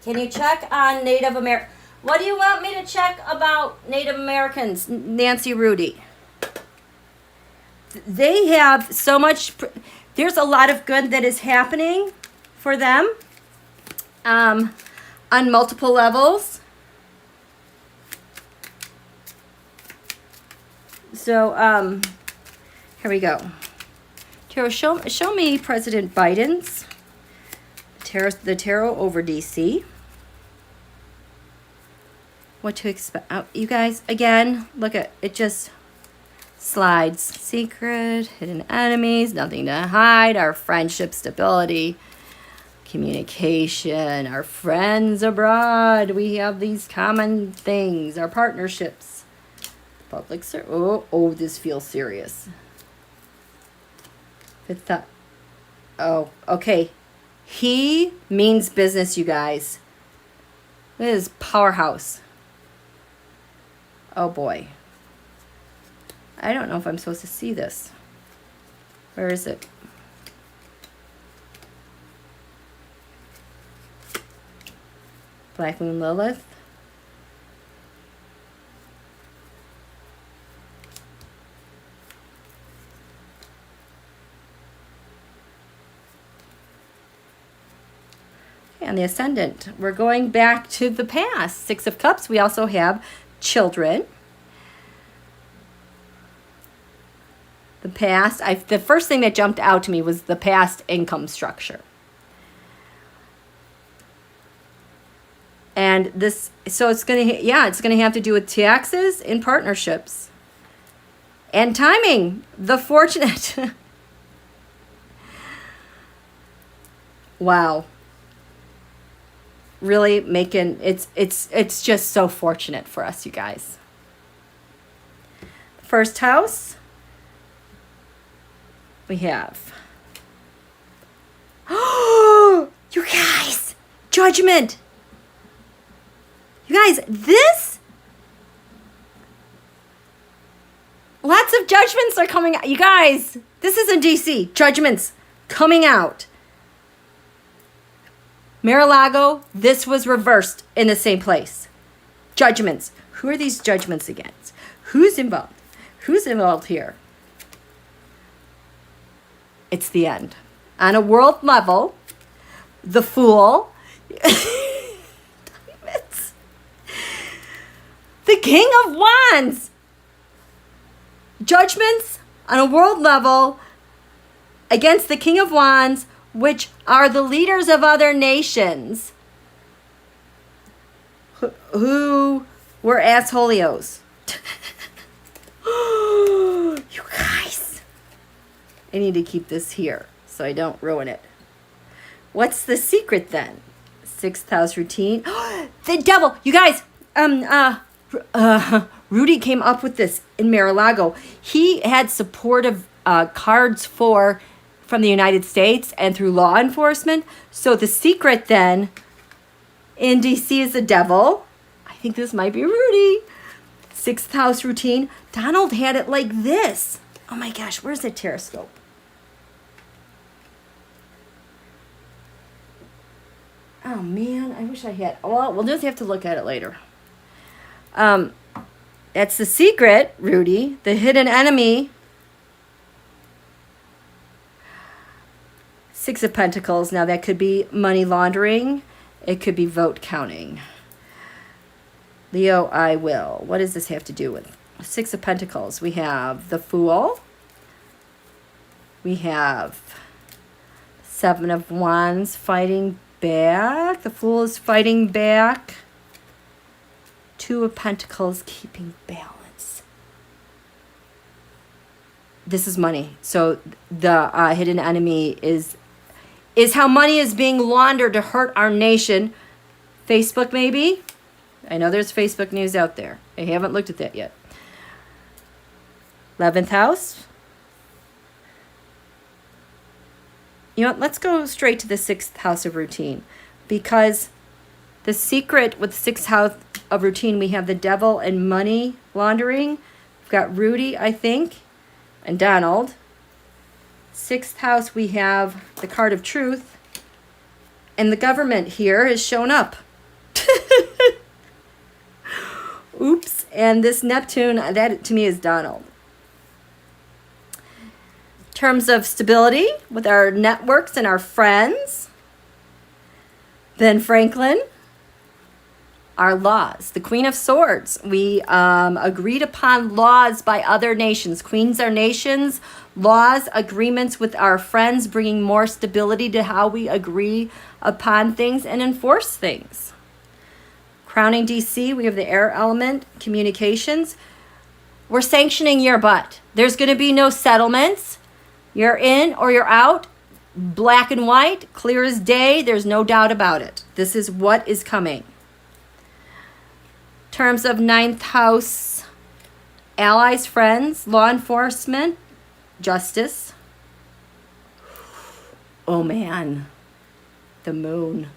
Can you check on Native American? What do you want me to check about Native Americans, Nancy Rudy? They have so much, there's a lot of good that is happening for them on multiple levels. So, here we go. Tarot, show me President Biden's the tarot over DC. What to expect. Oh, you guys, again, look at it, just slides. Secret, hidden enemies, nothing to hide, our friendship, stability, communication, our friends abroad. We have these common things, our partnerships. Public service. Oh, this feels serious. Oh, okay. He means business, you guys. This is powerhouse. Oh boy. I don't know if I'm supposed to see this. Where is it? Black Moon Lilith. And the ascendant, we're going back to the past. Six of Cups. We also have children. The past. The first thing that jumped out to me was the past income structure. And this, so it's gonna, it's gonna have to do with taxes and partnerships and timing. The fortunate. Wow. Really making it's just so fortunate for us, you guys. First house, we have you guys, Judgment. You guys, this lots of judgments are coming out. You guys, this is in DC. Judgments coming out. Mar-a-Lago, this was reversed in the same place. Judgments. Who are these judgments against? Who's involved? Who's involved here? It's the end. On a world level, the Fool, Diamonds, the King of Wands. Judgments on a world level against the King of Wands, which are the leaders of other nations who were assholios. You guys, I need to keep this here so I don't ruin it. What's the secret then? Sixth house routine. The devil. You guys, Rudy came up with this in Mar-a-Lago. He had supportive cards from the United States and through law enforcement. So the secret then in DC is the devil. I think this might be Rudy. Sixth house routine. Donald had it like this. Oh my gosh, where's the teroscope? Oh man, I wish I had. Well, we'll just have to look at it later. That's the secret, Rudy. The hidden enemy. Six of Pentacles. Now that could be money laundering. It could be vote counting. Leo, I will. What does this have to do with? Six of Pentacles. We have the Fool. We have Seven of Wands fighting back. The Fool is fighting back. Two of Pentacles keeping balance. This is money. So the hidden enemy is how money is being laundered to hurt our nation. Facebook, maybe? I know there's Facebook news out there. I haven't looked at that yet. 11th house. You know what? Let's go straight to the 6th house of routine. Because the secret with 6th house of routine, we have the devil and money laundering. We've got Rudy, I think, and Donald. 6th house, we have the card of truth. And the government here has shown up. Oops. And this Neptune, that to me is Donald. In terms of stability with our networks and our friends, Ben Franklin. our laws. The Queen of Swords, we agreed upon laws by other nations. Queens are nations, laws, agreements with our friends, bringing more stability to how we agree upon things and enforce things. Crowning DC, we have the air element, communications. We're sanctioning your butt. There's going to be no settlements. You're in or you're out. Black and white, clear as day. There's no doubt about it. This is what is coming. Terms of 9th house, allies, friends, law enforcement, justice. Oh man, the moon,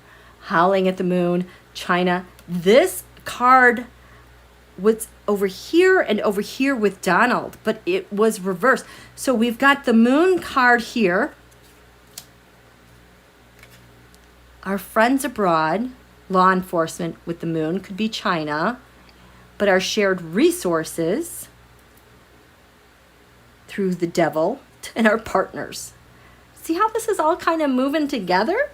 howling at the moon, China. This card was over here and over here with Donald, but it was reversed. So we've got the moon card here. Our friends abroad, law enforcement with the moon, could be China, but our shared resources through the devil and our partners. See how this is all kind of moving together?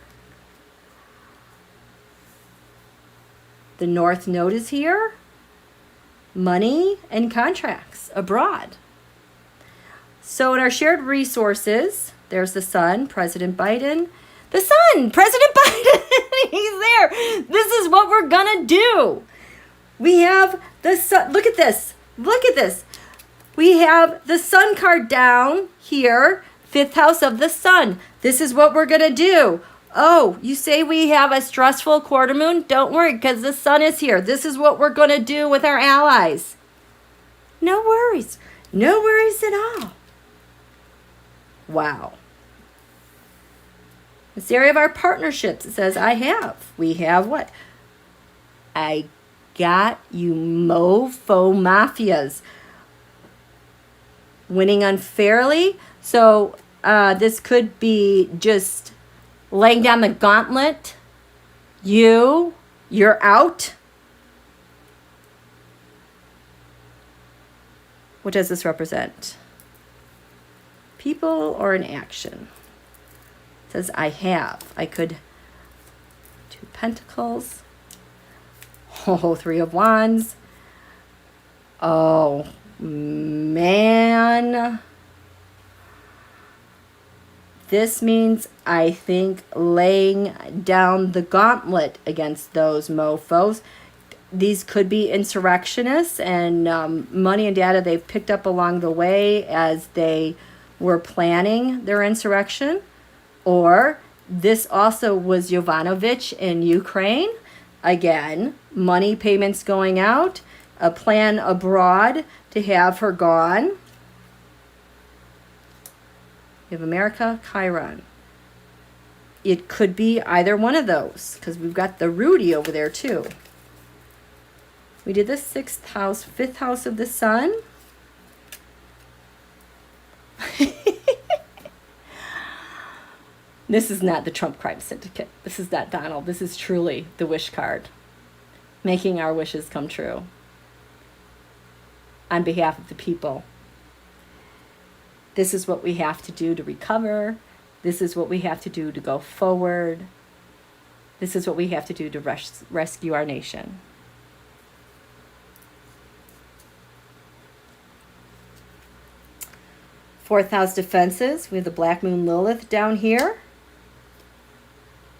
The North Node is here. Money and contracts abroad. So in our shared resources, there's the sun, President Biden. The sun, President Biden, he's there. This is what we're gonna do. We have the sun, look at this, look at this. We have the sun card down here, 5th house of the sun. This is what we're gonna do. Oh, you say we have a stressful quarter moon? Don't worry, because the sun is here. This is what we're gonna do with our allies. No worries at all. Wow. This area of our partnerships, it says, we have what? I got you mofo mafias. Winning unfairly. So this could be just laying down the gauntlet. You're out. What does this represent? People or an action? It says, I could. 2 Pentacles. Oh, 3 of Wands. Oh, man. This means, I think, laying down the gauntlet against those mofos. These could be insurrectionists and money and data they've picked up along the way as they were planning their insurrection. Or this also was Yovanovitch in Ukraine. Again, money payments going out, a plan abroad to have her gone. You have America, Chiron. It could be either one of those because we've got the Rudy over there too. We did the 6th house, 5th house of the sun. This is not the Trump crime syndicate. This is not Donald. This is truly the wish card. Making our wishes come true. On behalf of the people. This is what we have to do to recover. This is what we have to do to go forward. This is what we have to do to rescue our nation. Fourth house defenses. We have the Black Moon Lilith down here.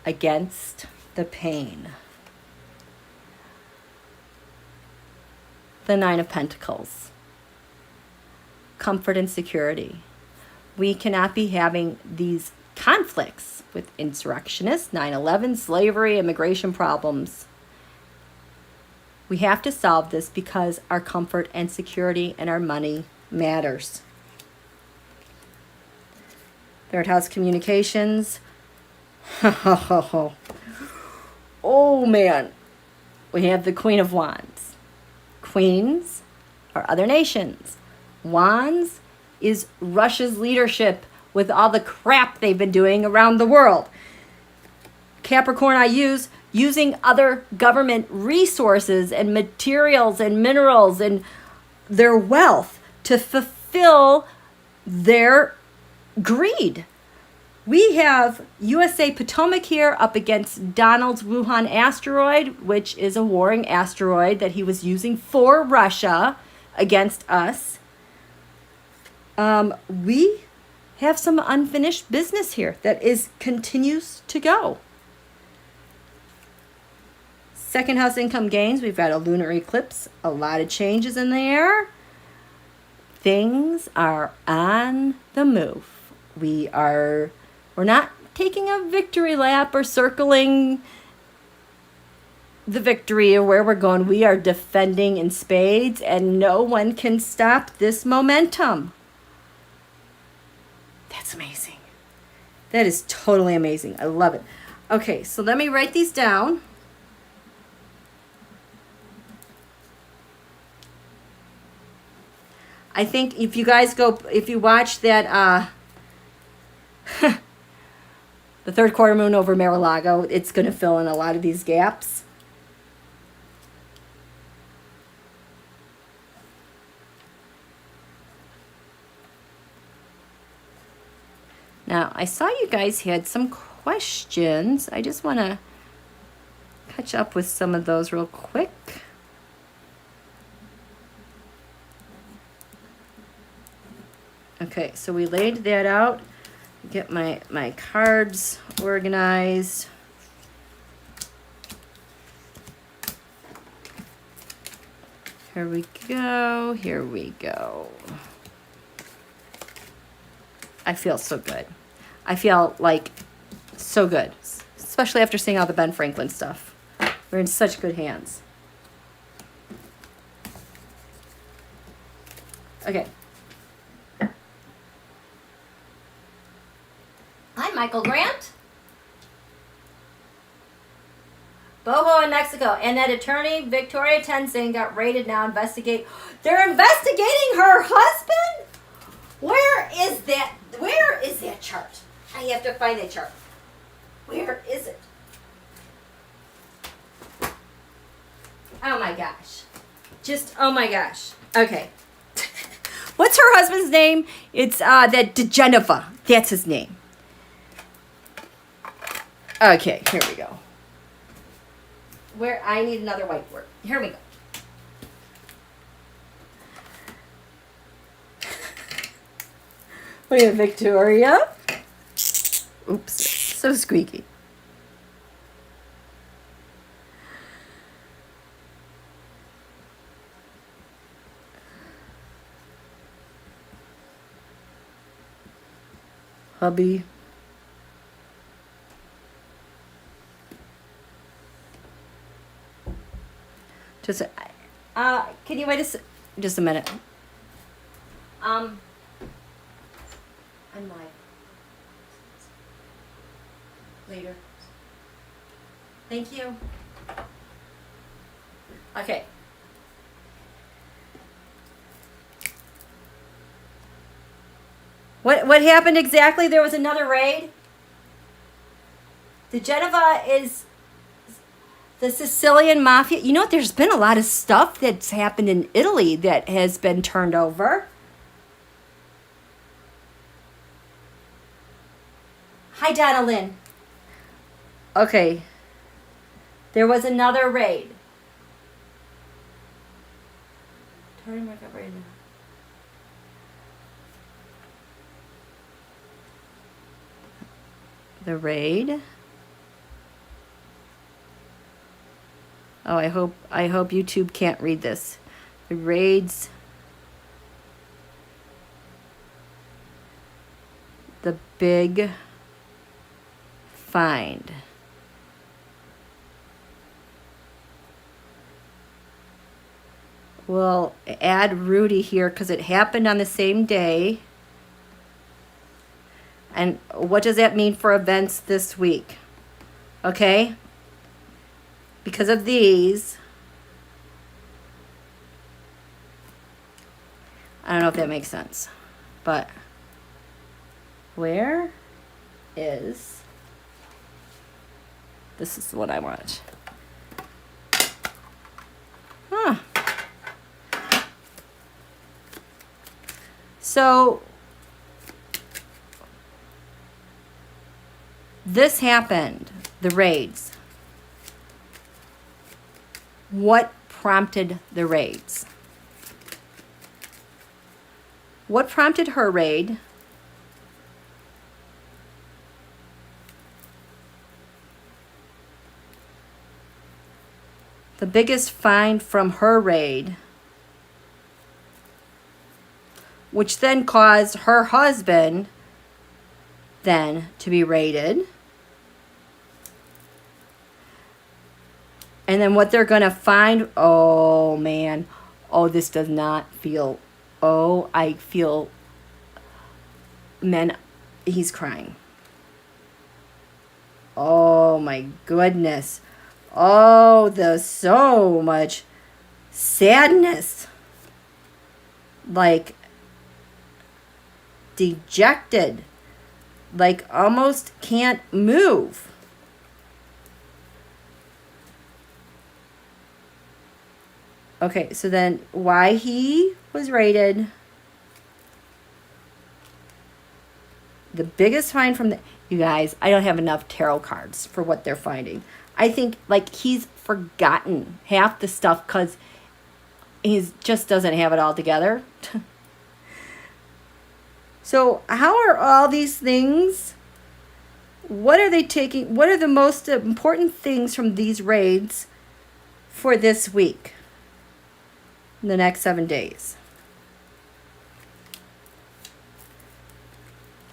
Against the pain. The 9 of Pentacles. Comfort and security. We cannot be having these conflicts with insurrectionists, 9/11, slavery, immigration problems. We have to solve this because our comfort and security and our money matters. Third house communications. Oh man. We have the Queen of Wands. Queens are other nations. Wands is Russia's leadership with all the crap they've been doing around the world. Capricorn I using other government resources and materials and minerals and their wealth to fulfill their greed. We have USA Potomac here up against Donald's Wuhan asteroid, which is a warring asteroid that he was using for Russia against us. We have some unfinished business here that continues to go. Second house income gains, we've got a lunar eclipse, a lot of changes in the air. Things are on the move. We're not taking a victory lap or circling the victory or where we're going. We are defending in spades, and no one can stop this momentum. That's amazing. That is totally amazing. I love it. Okay, so let me write these down. I think if you watch that, the third quarter moon over Mar-a-Lago, it's going to fill in a lot of these gaps. Now, I saw you guys had some questions. I just want to catch up with some of those real quick. Okay, so we laid that out. Get my cards organized. Here we go. Here we go. I feel so good. I feel like so good, especially after seeing all the Ben Franklin stuff. We're in such good hands. Okay. Hi, Michael Grant. Bobo in Mexico. And that attorney, Victoria Tenzing, got raided now. They're investigating her husband? Where is that? Where is that chart? I have to find that chart. Where is it? Oh my gosh. Oh my gosh. Okay. What's her husband's name? It's that DeGeneva. That's his name. Okay, here we go. I need another whiteboard. Here we go. We have Victoria. Oops, so squeaky. Hubby. Can you wait just a minute? I'm live. Later. Thank you. Okay. What happened exactly? There was another raid. The Geneva is the Sicilian mafia. You know what? There's been a lot of stuff that's happened in Italy that has been turned over. Hi, Donna Lynn. Okay. There was another raid. Turn back up right now. The raid. Oh, I hope YouTube can't read this. The raids. The big find. We'll add Rudy here because it happened on the same day. And what does that mean for events this week? Okay? Because of these. I don't know if that makes sense. But where is... This is what I want. Huh. this happened, the raids, what prompted the raids? What prompted her raid? The biggest find from her raid, which then caused her husband then to be raided. And then what they're going to find, oh man, oh, this does not feel, oh, I feel, man, he's crying. Oh my goodness. Oh, there's so much sadness. Like, dejected. Like, almost can't move. Okay, so then why he was raided. The biggest find from the... You guys, I don't have enough tarot cards for what they're finding. I think, like, he's forgotten half the stuff because he just doesn't have it all together. So how are all these things... What are they taking... What are the most important things from these raids for this week? In the next 7 days.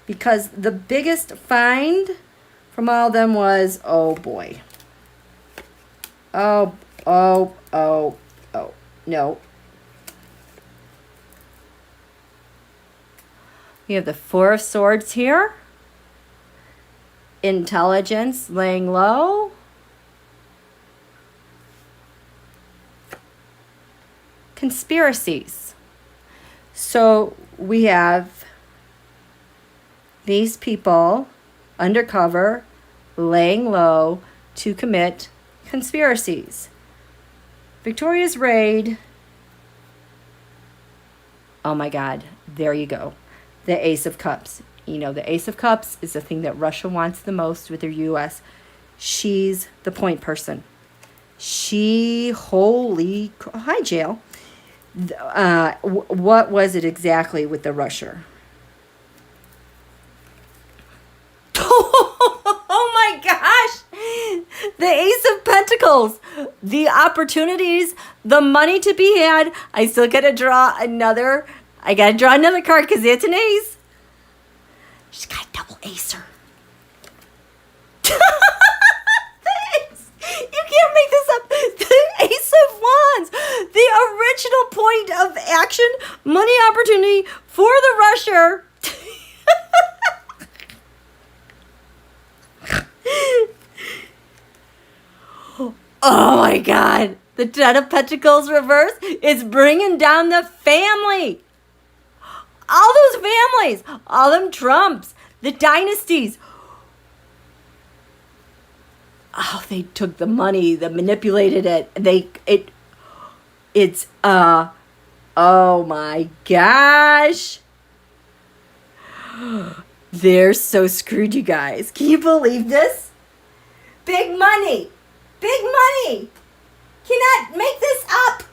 Because the biggest find from all of them was, oh boy. Oh, no. We have the Four of Swords here. Intelligence, laying low. Conspiracies. So we have these people undercover, laying low to commit conspiracies. Victoria's raid. Oh my God, there you go. The Ace of Cups. You know, the Ace of Cups is the thing that Russia wants the most with their U.S. She's the point person. Hi, Jail. What was it exactly with the rusher? Oh my gosh! The Ace of Pentacles. The opportunities, the money to be had. I still gotta draw another. I gotta draw another card because it's an ace. She's got a double acer. You can't make this up. The Ace of Wands. The original point of action, money opportunity for the rusher. Oh my God. The Ten of Pentacles reverse is bringing down the family. All those families. All them Trumps. The dynasties. Oh, they took the money, they manipulated it. Oh my gosh. They're so screwed, you guys. Can you believe this? Big money. Big money. Cannot make this up.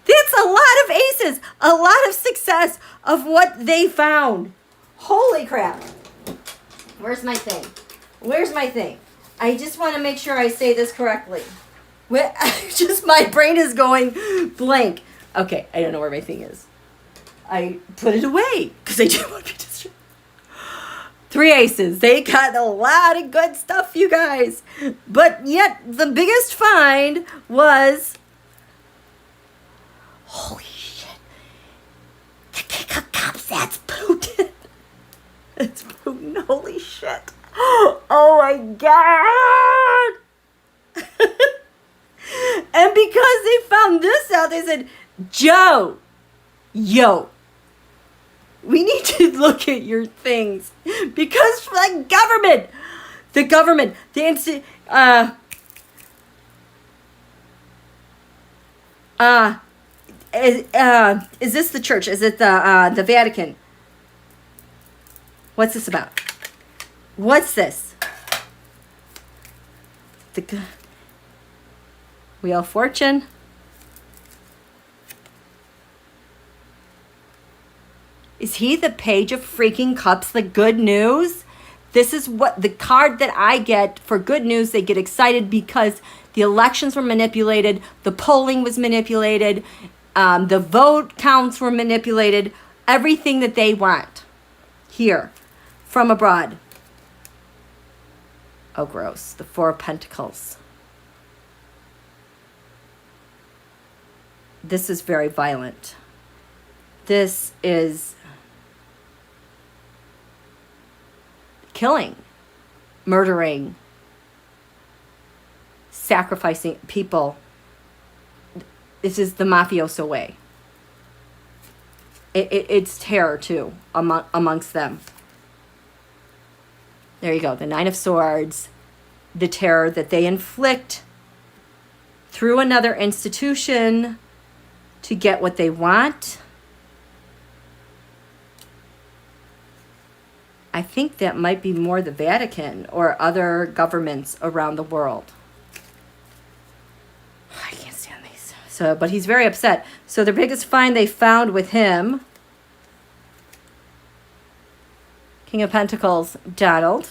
That's a lot of aces, a lot of success of what they found. Holy crap. Where's my thing? Where's my thing? I just want to make sure I say this correctly. My brain is going blank. Okay, I don't know where my thing is. I put it away because I didn't want to be distracted. 3 aces. They got a lot of good stuff, you guys. But yet, the biggest find was... Holy shit. The King of Cups, that's Putin. That's Putin. Holy shit. Oh my God. And because they found this out, they said, Joe, yo, we need to look at your things. Because the government, is this the church? Is it the Vatican? What's this about? What's this? The Wheel of Fortune. Is he the Page of freaking Cups, the good news? This is what the card that I get for good news. They get excited because the elections were manipulated. The polling was manipulated. The vote counts were manipulated. Everything that they want here from abroad. Oh, gross. The Four of Pentacles. This is very violent. This is killing, murdering, sacrificing people. This is the mafioso way. It's terror too amongst them. There you go, the Nine of Swords, the terror that they inflict through another institution to get what they want. I think that might be more the Vatican or other governments around the world. I can't stand these. So, but he's very upset. So the biggest find they found with him, King of Pentacles, Donald,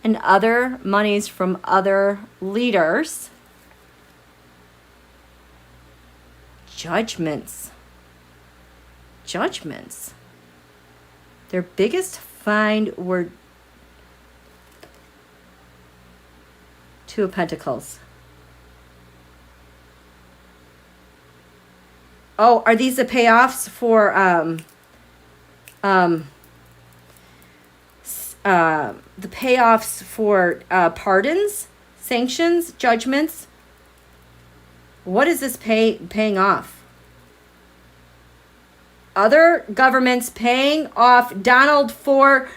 and other monies from other leaders. Judgments. Judgments. Their biggest find were Two of Pentacles. Oh, are these the payoffs for the payoffs for pardons, sanctions, judgments? What is this paying off? Other governments paying off Donald for...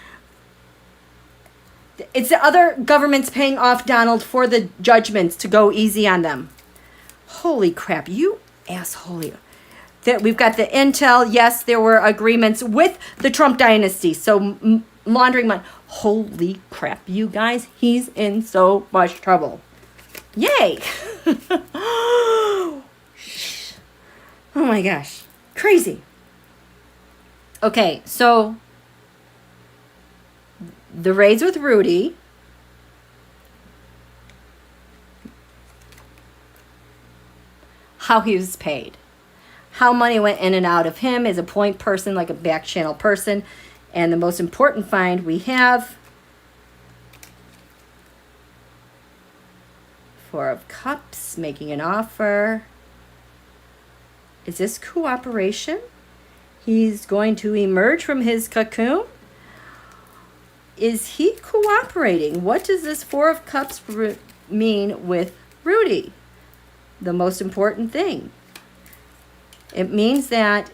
It's the other governments paying off Donald for the judgments to go easy on them. Holy crap, you asshole. That we've got the intel. Yes, there were agreements with the Trump dynasty. So laundering money. Holy crap, you guys. He's in so much trouble. Yay. Oh my gosh. Crazy. Okay, so the raids with Rudy. How he was paid. How money went in and out of him as a point person, like a back channel person. And the most important find we have, Four of Cups, making an offer. Is this cooperation? He's going to emerge from his cocoon. Is he cooperating? What does this Four of Cups mean with Rudy? The most important thing. It means that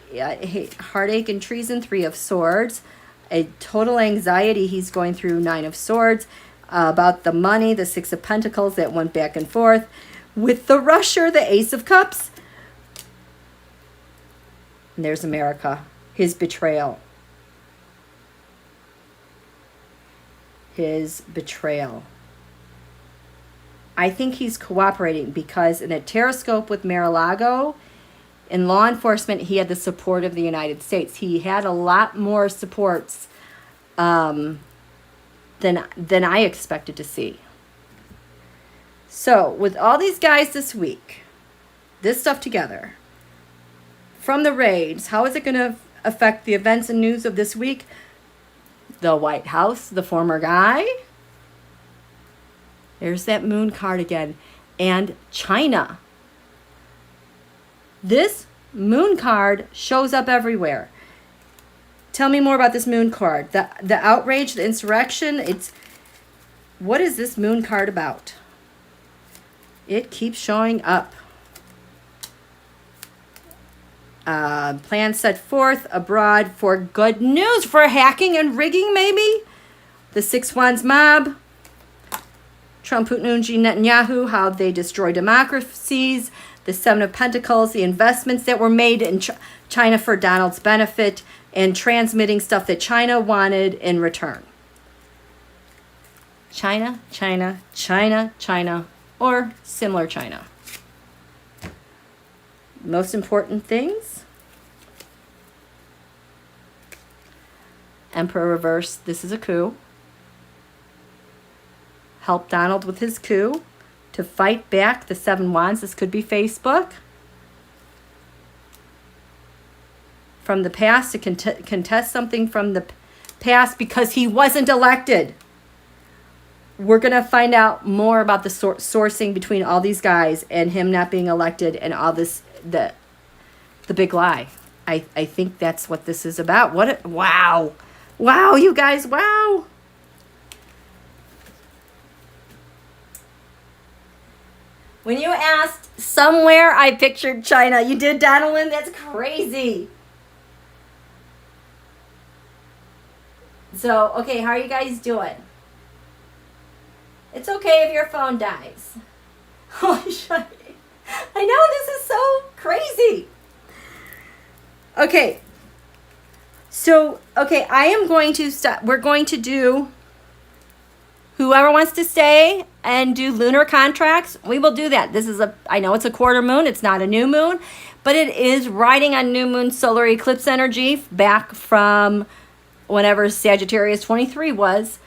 heartache and treason, Three of Swords. A total anxiety he's going through, Nine of Swords. About the money, the Six of Pentacles that went back and forth. With the rusher, the Ace of Cups. And there's America. His betrayal. His betrayal. I think he's cooperating because in a terrascope with mar-a-lago, in law enforcement, he had the support of the United States. He had a lot more supports than I expected to see. So, with all these guys this week, this stuff together, from the raids, how is it going to affect the events and news of this week? The White House, the former guy. There's that moon card again. And China. This moon card shows up everywhere. Tell me more about this moon card. The outrage, the insurrection. What is this moon card about? It keeps showing up. Plans set forth abroad for good news, for hacking and rigging, maybe? The Six Wands mob. Trump, Putin, Netanyahu, how they destroy democracies. The Seven of Pentacles, the investments that were made in China for Donald's benefit and transmitting stuff that China wanted in return. China, China, China, China, or similar China. Most important things. Emperor reverse. This is a coup. Help Donald with his coup to fight back the 7 wands. This could be Facebook. From the past, to contest something from the past because he wasn't elected. We're going to find out more about the sourcing between all these guys and him not being elected and all this, the big lie. I think that's what this is about. Wow. Wow, you guys, wow. When you asked somewhere, I pictured China. You did, Donalyn? That's crazy. So, okay, how are you guys doing? It's okay if your phone dies. Holy shit. I know, this is so crazy. Okay. So, okay, I am going to stop. We're going to do, whoever wants to stay and do lunar contracts, we will do that. This is I know it's a quarter moon. It's not a new moon, but it is riding on new moon solar eclipse energy back from whenever Sagittarius 23 was.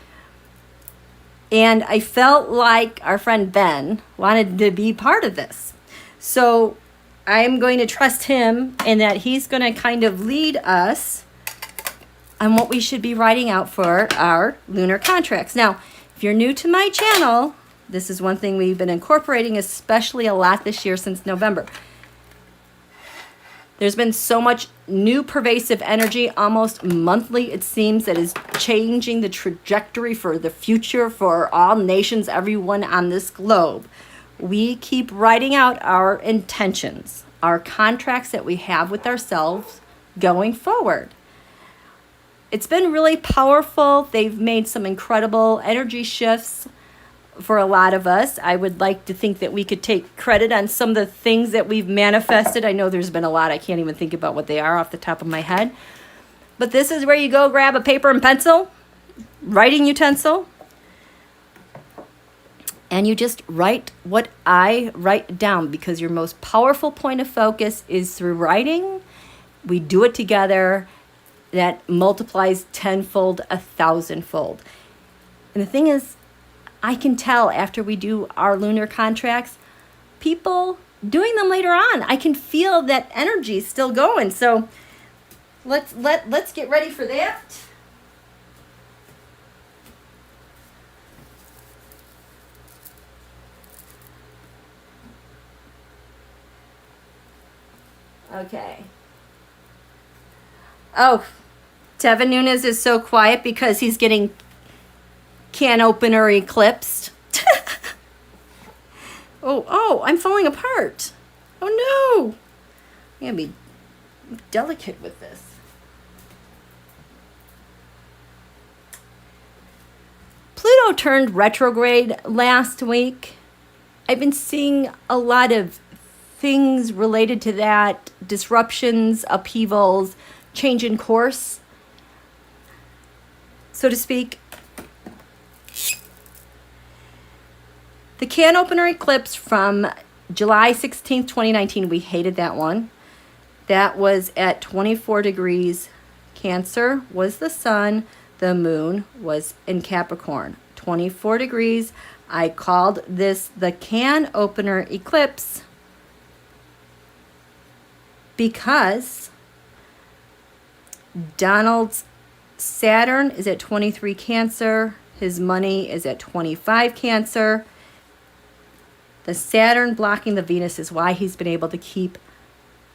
And I felt like our friend Ben wanted to be part of this. So I'm going to trust him in that he's going to kind of lead us on what we should be writing out for our lunar contracts. Now, if you're new to my channel, this is one thing we've been incorporating, especially a lot this year since November. There's been so much new pervasive energy, almost monthly, it seems, that is changing the trajectory for the future for all nations, everyone on this globe. We keep writing out our intentions, our contracts that we have with ourselves going forward. It's been really powerful. They've made some incredible energy shifts for a lot of us. I would like to think that we could take credit on some of the things that we've manifested. I know there's been a lot. I can't even think about what they are off the top of my head. But this is where you go grab a paper and pencil, writing utensil, and you just write what I write down, because your most powerful point of focus is through writing. We do it together. That multiplies tenfold, 1,000-fold. And the thing is, I can tell after we do our lunar contracts, people doing them later on, I can feel that energy still going. So let's get ready for that. Okay. Oh, Tevin Nunes is so quiet because he's getting can opener eclipsed. Oh, I'm falling apart. Oh no. I'm gonna be delicate with this. Pluto turned retrograde last week. I've been seeing a lot of things related to that, disruptions, upheavals, change in course, so to speak. The can opener eclipse from July 16th, 2019, we hated that one. That was at 24 degrees. Cancer was the sun. The moon was in Capricorn. 24 degrees. I called this the can opener eclipse because Donald's Saturn is at 23 Cancer. His money is at 25 Cancer. The Saturn blocking the Venus is why he's been able to keep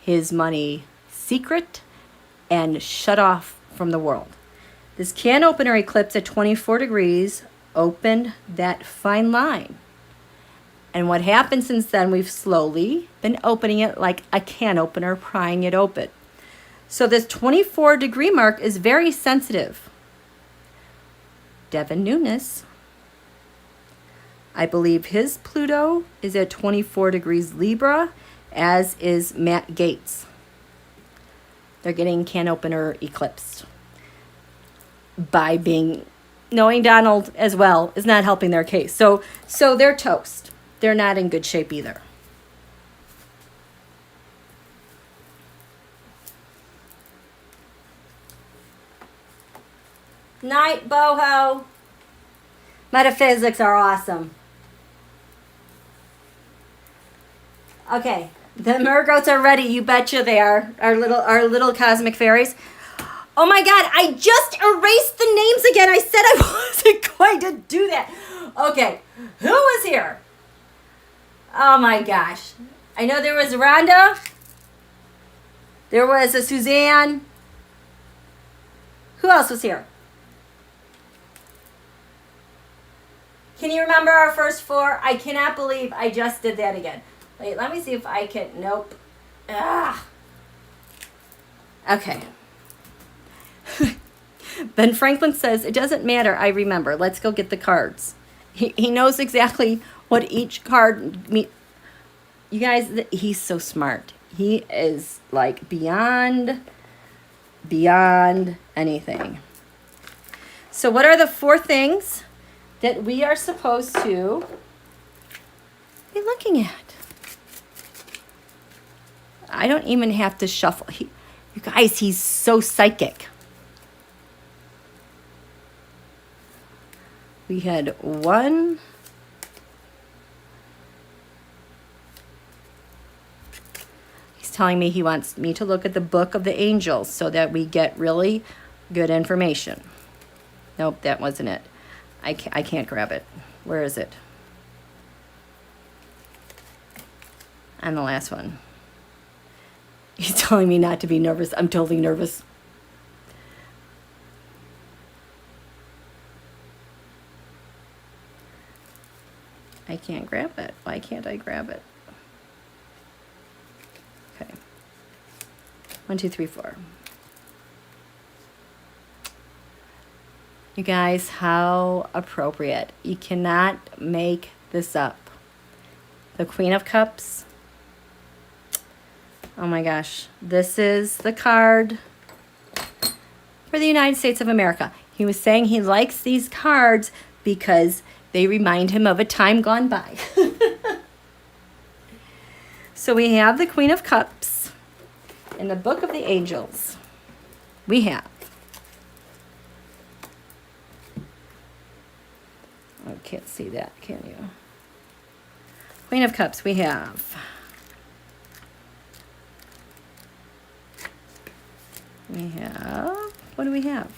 his money secret and shut off from the world. This can opener eclipse at 24 degrees opened that fine line. And what happened since then, we've slowly been opening it like a can opener, prying it open. So this 24 degree mark is very sensitive. Devin Nunes, I believe his Pluto is at 24 degrees Libra, as is Matt Gaetz. They're getting can opener eclipsed by being knowing Donald as well is not helping their case. So they're toast. They're not in good shape either. Night, boho. Metaphysics are awesome. Okay, the Murgoats are ready. You betcha they are. Our little cosmic fairies. Oh my God, I just erased the names again. I said I wasn't going to do that. Okay, who was here? Oh my gosh. I know there was Rhonda. There was a Suzanne. Who else was here? Can you remember our first four? I cannot believe I just did that again. Wait, let me see if I can. Nope. Ah. Okay. Ben Franklin says, it doesn't matter, I remember. Let's go get the cards. He knows exactly what each card means. You guys, he's so smart. He is like beyond anything. So what are the four things that we are supposed to be looking at? I don't even have to shuffle. You guys, he's so psychic. We had one. He's telling me he wants me to look at the book of the angels so that we get really good information. Nope, that wasn't it. I can't grab it. Where is it? And the last one. He's telling me not to be nervous. I'm totally nervous. I can't grab it. Why can't I grab it? Okay. 1, 2, 3, 4. You guys, how appropriate. You cannot make this up. The Queen of Cups. Oh my gosh. This is the card for the United States of America. He was saying he likes these cards because they remind him of a time gone by. So we have the Queen of Cups in the Book of the Angels. We have. I can't see that, can you? Queen of Cups, we have. What do we have?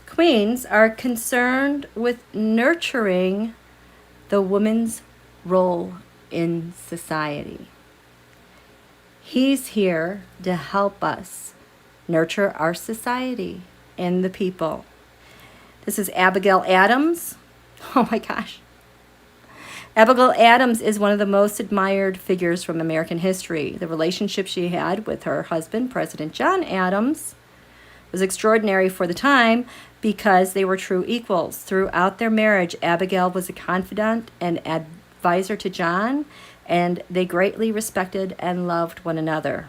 Queens are concerned with nurturing the woman's role in society. He's here to help us nurture our society and the people. This is Abigail Adams. Oh my gosh. Abigail Adams is one of the most admired figures from American history. The relationship she had with her husband, President John Adams, was extraordinary for the time because they were true equals. Throughout their marriage, Abigail was a confidant and advisor to John, and they greatly respected and loved one another.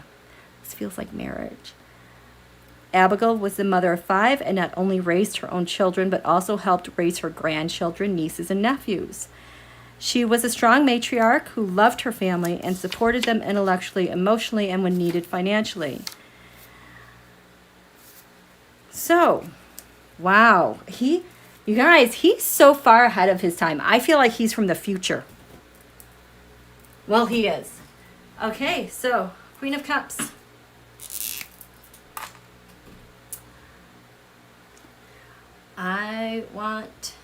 This feels like marriage. Abigail was the mother of 5 and not only raised her own children, but also helped raise her grandchildren, nieces, and nephews. She was a strong matriarch who loved her family and supported them intellectually, emotionally, and when needed, financially. So, wow. You guys, he's so far ahead of his time. I feel like he's from the future. Well, he is. Okay, so, Queen of Cups. I want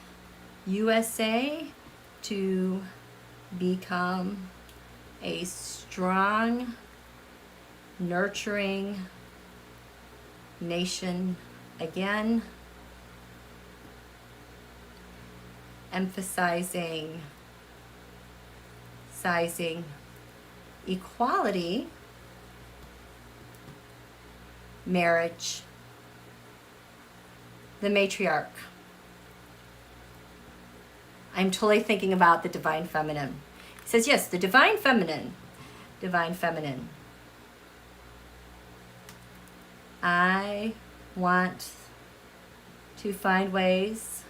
USA to become a strong, nurturing nation again, emphasizing equality, marriage, the matriarch. I'm totally thinking about the divine feminine. He says, yes, the divine feminine. Divine feminine. I want to find ways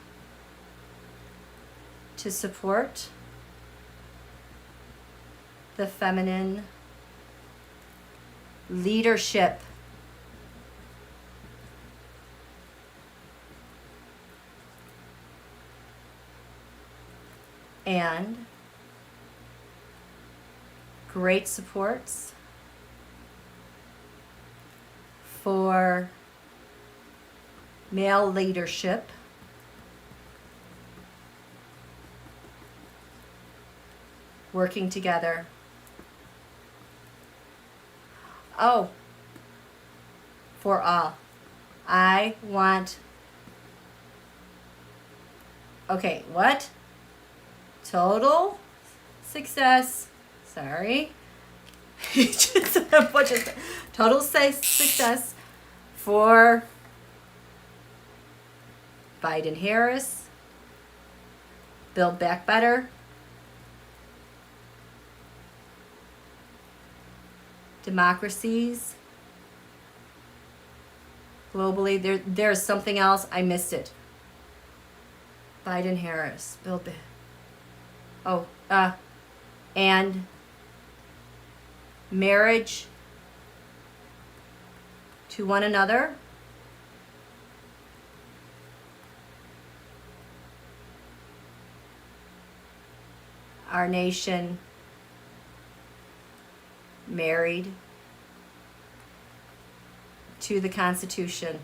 to support the feminine leadership. And great supports for male leadership. Working together. Oh, for all. I want. Okay, what? Total success. Sorry. Just a bunch of total success for Biden Harris. Build Back Better. Democracies. Globally. There's something else. I missed it. Biden Harris. Build Back. Oh, and marriage to one another. Our nation married to the Constitution.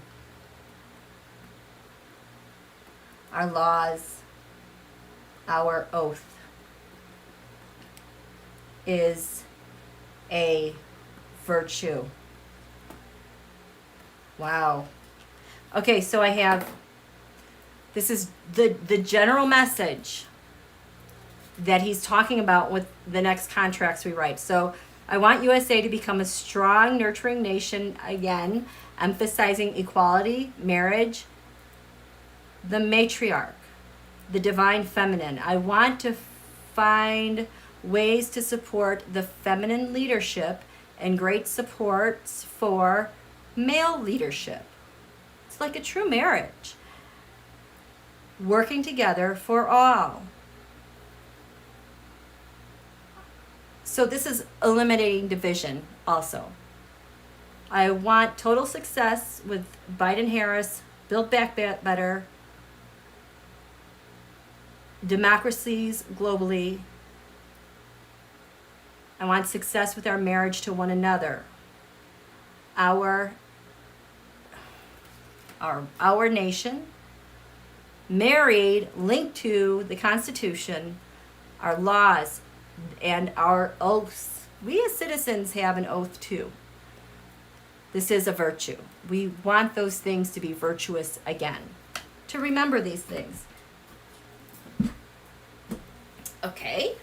Our laws, our oath is a virtue. Wow. Okay, so I have, this is the general message that he's talking about with the next contracts we write. So I want USA to become a strong, nurturing nation again, emphasizing equality, marriage, the matriarch, the divine feminine. I want to find ways to support the feminine leadership and great supports for male leadership. It's like a true marriage. Working together for all. So this is eliminating division also. I want total success with Biden Harris, Build Back Better, democracies globally. I want success with our marriage to one another. Our nation, married, linked to the Constitution, our laws, and our oaths. We as citizens have an oath too. This is a virtue. We want those things to be virtuous again. To remember these things. Okay.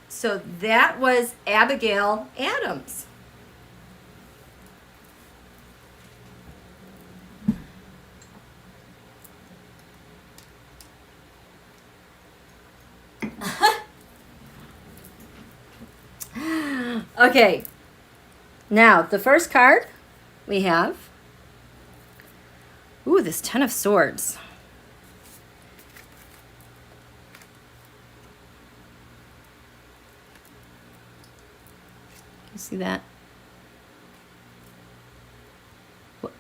So that was Abigail Adams. Okay, now the first card we have, ooh, this Ten of Swords. You see that?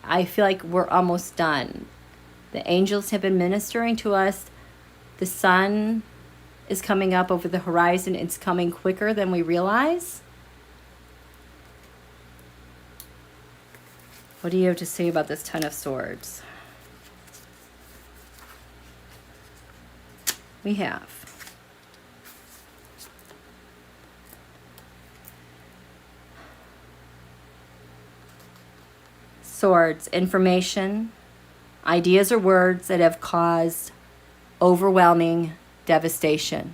I feel like we're almost done. The angels have been ministering to us. The sun is coming up over the horizon. It's coming quicker than we realize. What do you have to say about this Ten of Swords? We have Swords, information, ideas or words that have caused overwhelming devastation,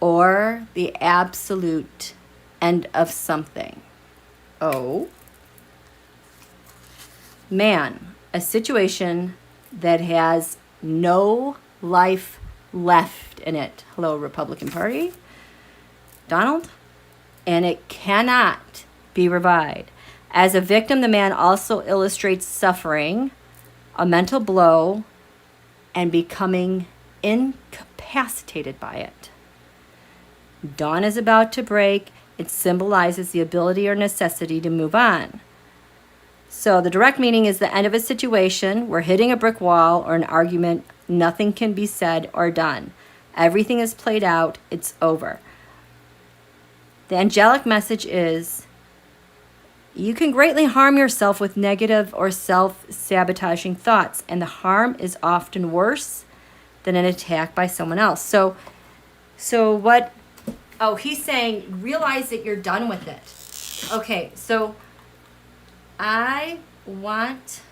or the absolute end of something. Oh. Man, a situation that has no life left in it. Hello, Republican Party. Donald. And it cannot be revived. As a victim, the man also illustrates suffering, a mental blow, and becoming incapacitated by it. Dawn is about to break. It symbolizes the ability or necessity to move on. So the direct meaning is the end of a situation. We're hitting a brick wall or an argument. Nothing can be said or done. Everything is played out. It's over. The angelic message is, you can greatly harm yourself with negative or self-sabotaging thoughts, and the harm is often worse than an attack by someone else. So what, oh, he's saying, realize that you're done with it. Okay, so I want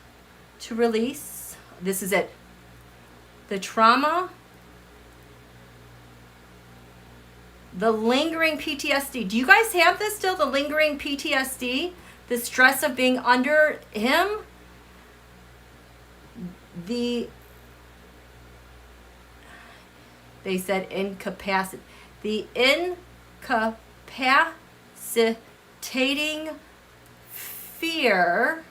to release, this is it, the trauma, the lingering PTSD. Do you guys have this still, the lingering PTSD? The stress of being under him? They said incapacity. The incapacitating fear,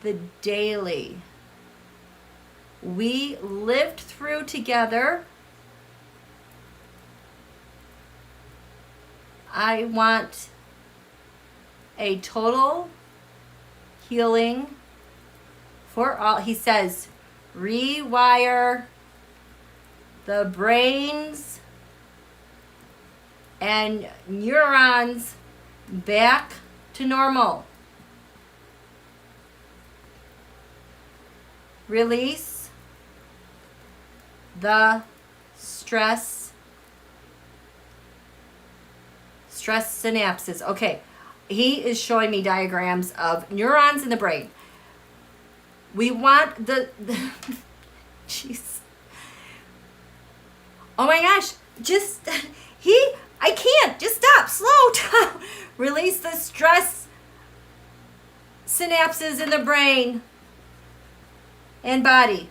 the daily. We lived through together. I want a total healing for all. He says, rewire the brains and neurons back to normal. Release the stress synapses. Okay, he is showing me diagrams of neurons in the brain. We want the jeez. Oh my gosh, I can't, just stop, slow down. Release the stress synapses in the brain and body.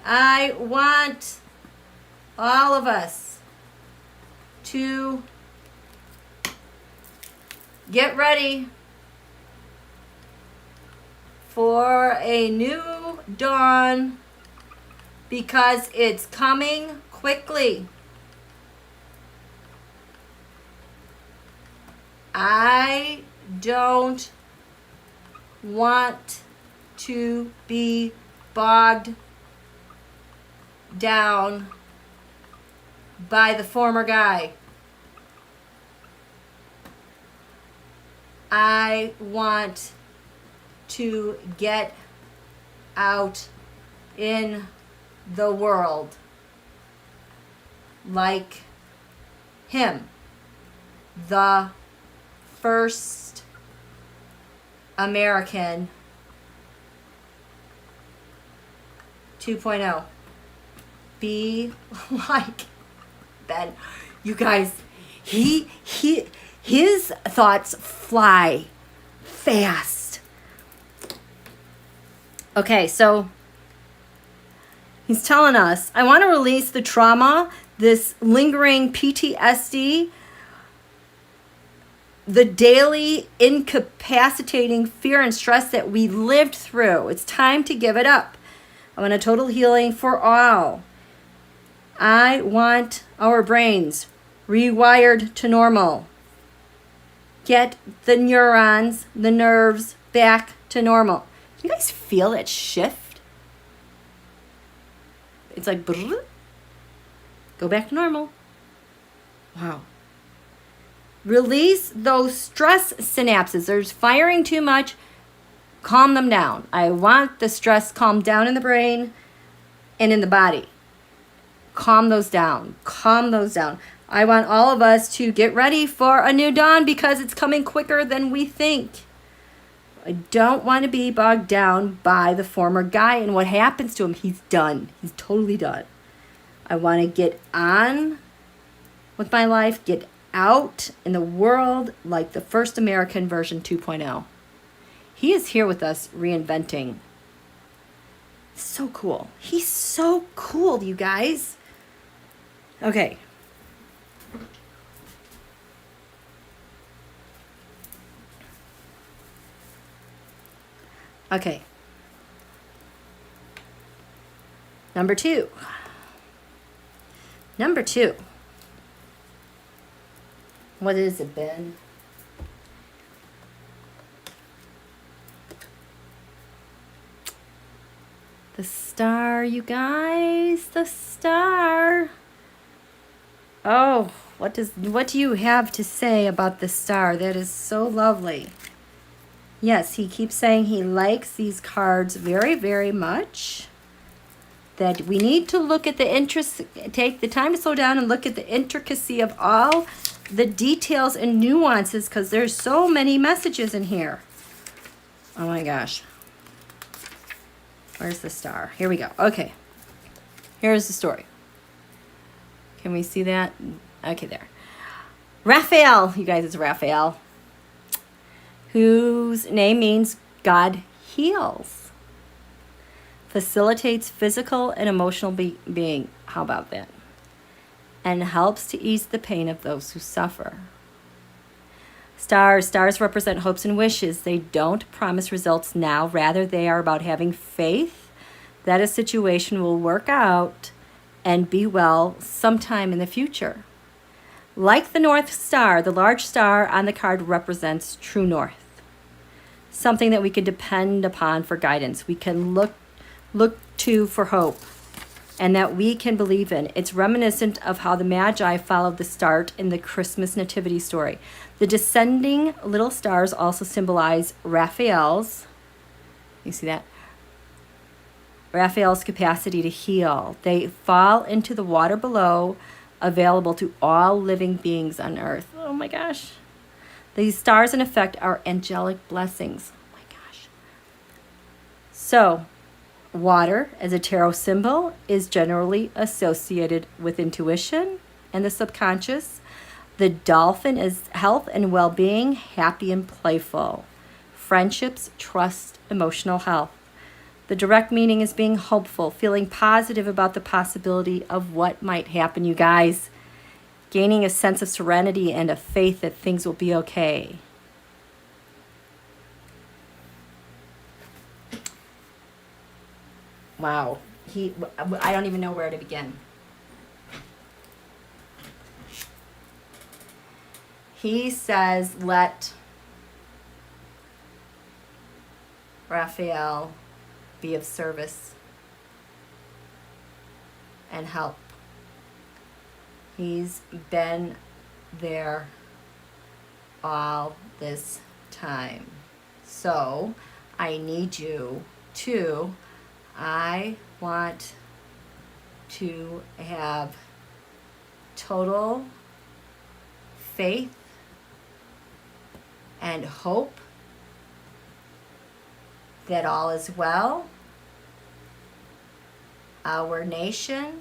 I want all of us to get ready for a new dawn because it's coming quickly. I don't want to be bogged down by the former guy. I want to get out in the world like him, the first American 2.0. Be like Ben. You guys, his thoughts fly fast. Okay, so he's telling us, I want to release the trauma, this lingering PTSD, the daily incapacitating fear and stress that we lived through. It's time to give it up. I want a total healing for all. I want our brains rewired to normal. Get the neurons, the nerves back to normal. Do you guys feel that shift? It's like, brrr, go back to normal. Wow. Release those stress synapses. There's firing too much. Calm them down. I want the stress calmed down in the brain and in the body. Calm those down. Calm those down. I want all of us to get ready for a new dawn because it's coming quicker than we think. I don't want to be bogged down by the former guy and what happens to him. He's done. He's totally done. I want to get on with my life, get out in the world like the first American version 2.0. He is here with us reinventing. So cool. He's so cool, you guys. Okay. Okay. Number two. What is it, Ben? The star, you guys. The star. Oh, what do you have to say about the star? That is so lovely. Yes, he keeps saying he likes these cards very, very much. That we need to look at take the time to slow down and look at the intricacy of all the details and nuances, because there's so many messages in here. Oh my gosh. Where's the star? Here we go. Okay. Here's the story. Can we see that? Okay, there. Raphael, you guys, it's Raphael, whose name means God heals. Facilitates physical and emotional being. How about that? And helps to ease the pain of those who suffer. Stars represent hopes and wishes. They don't promise results now. Rather, they are about having faith that a situation will work out and be well sometime in the future. Like the North Star, the large star on the card represents true north. Something that we can depend upon for guidance. We can look to for hope, and that we can believe in. It's reminiscent of how the Magi followed the start in the Christmas nativity story. The descending little stars also symbolize Raphael's, you see that? Raphael's capacity to heal. They fall into the water below, available to all living beings on earth. Oh my gosh. These stars, in effect, are angelic blessings. Oh my gosh. So, water, as a tarot symbol, is generally associated with intuition and the subconscious. The dolphin is health and well-being, happy and playful. Friendships, trust, emotional health. The direct meaning is being hopeful, feeling positive about the possibility of what might happen, you guys. Gaining a sense of serenity and a faith that things will be okay. Wow. I don't even know where to begin. He says, let Raphael be of service and help. He's been there all this time. So I need you to, I want to have total faith and hope that all is well. Our nation,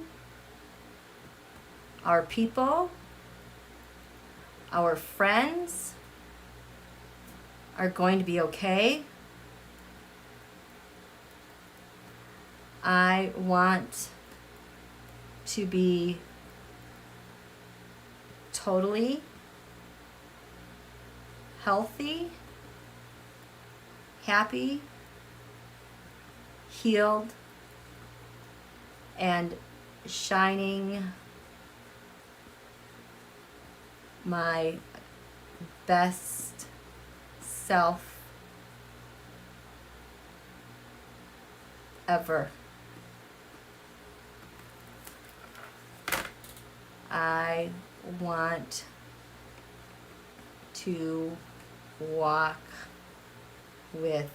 our people, our friends are going to be okay. I want to be totally healthy, happy, healed, and shining my best self ever. I want to walk with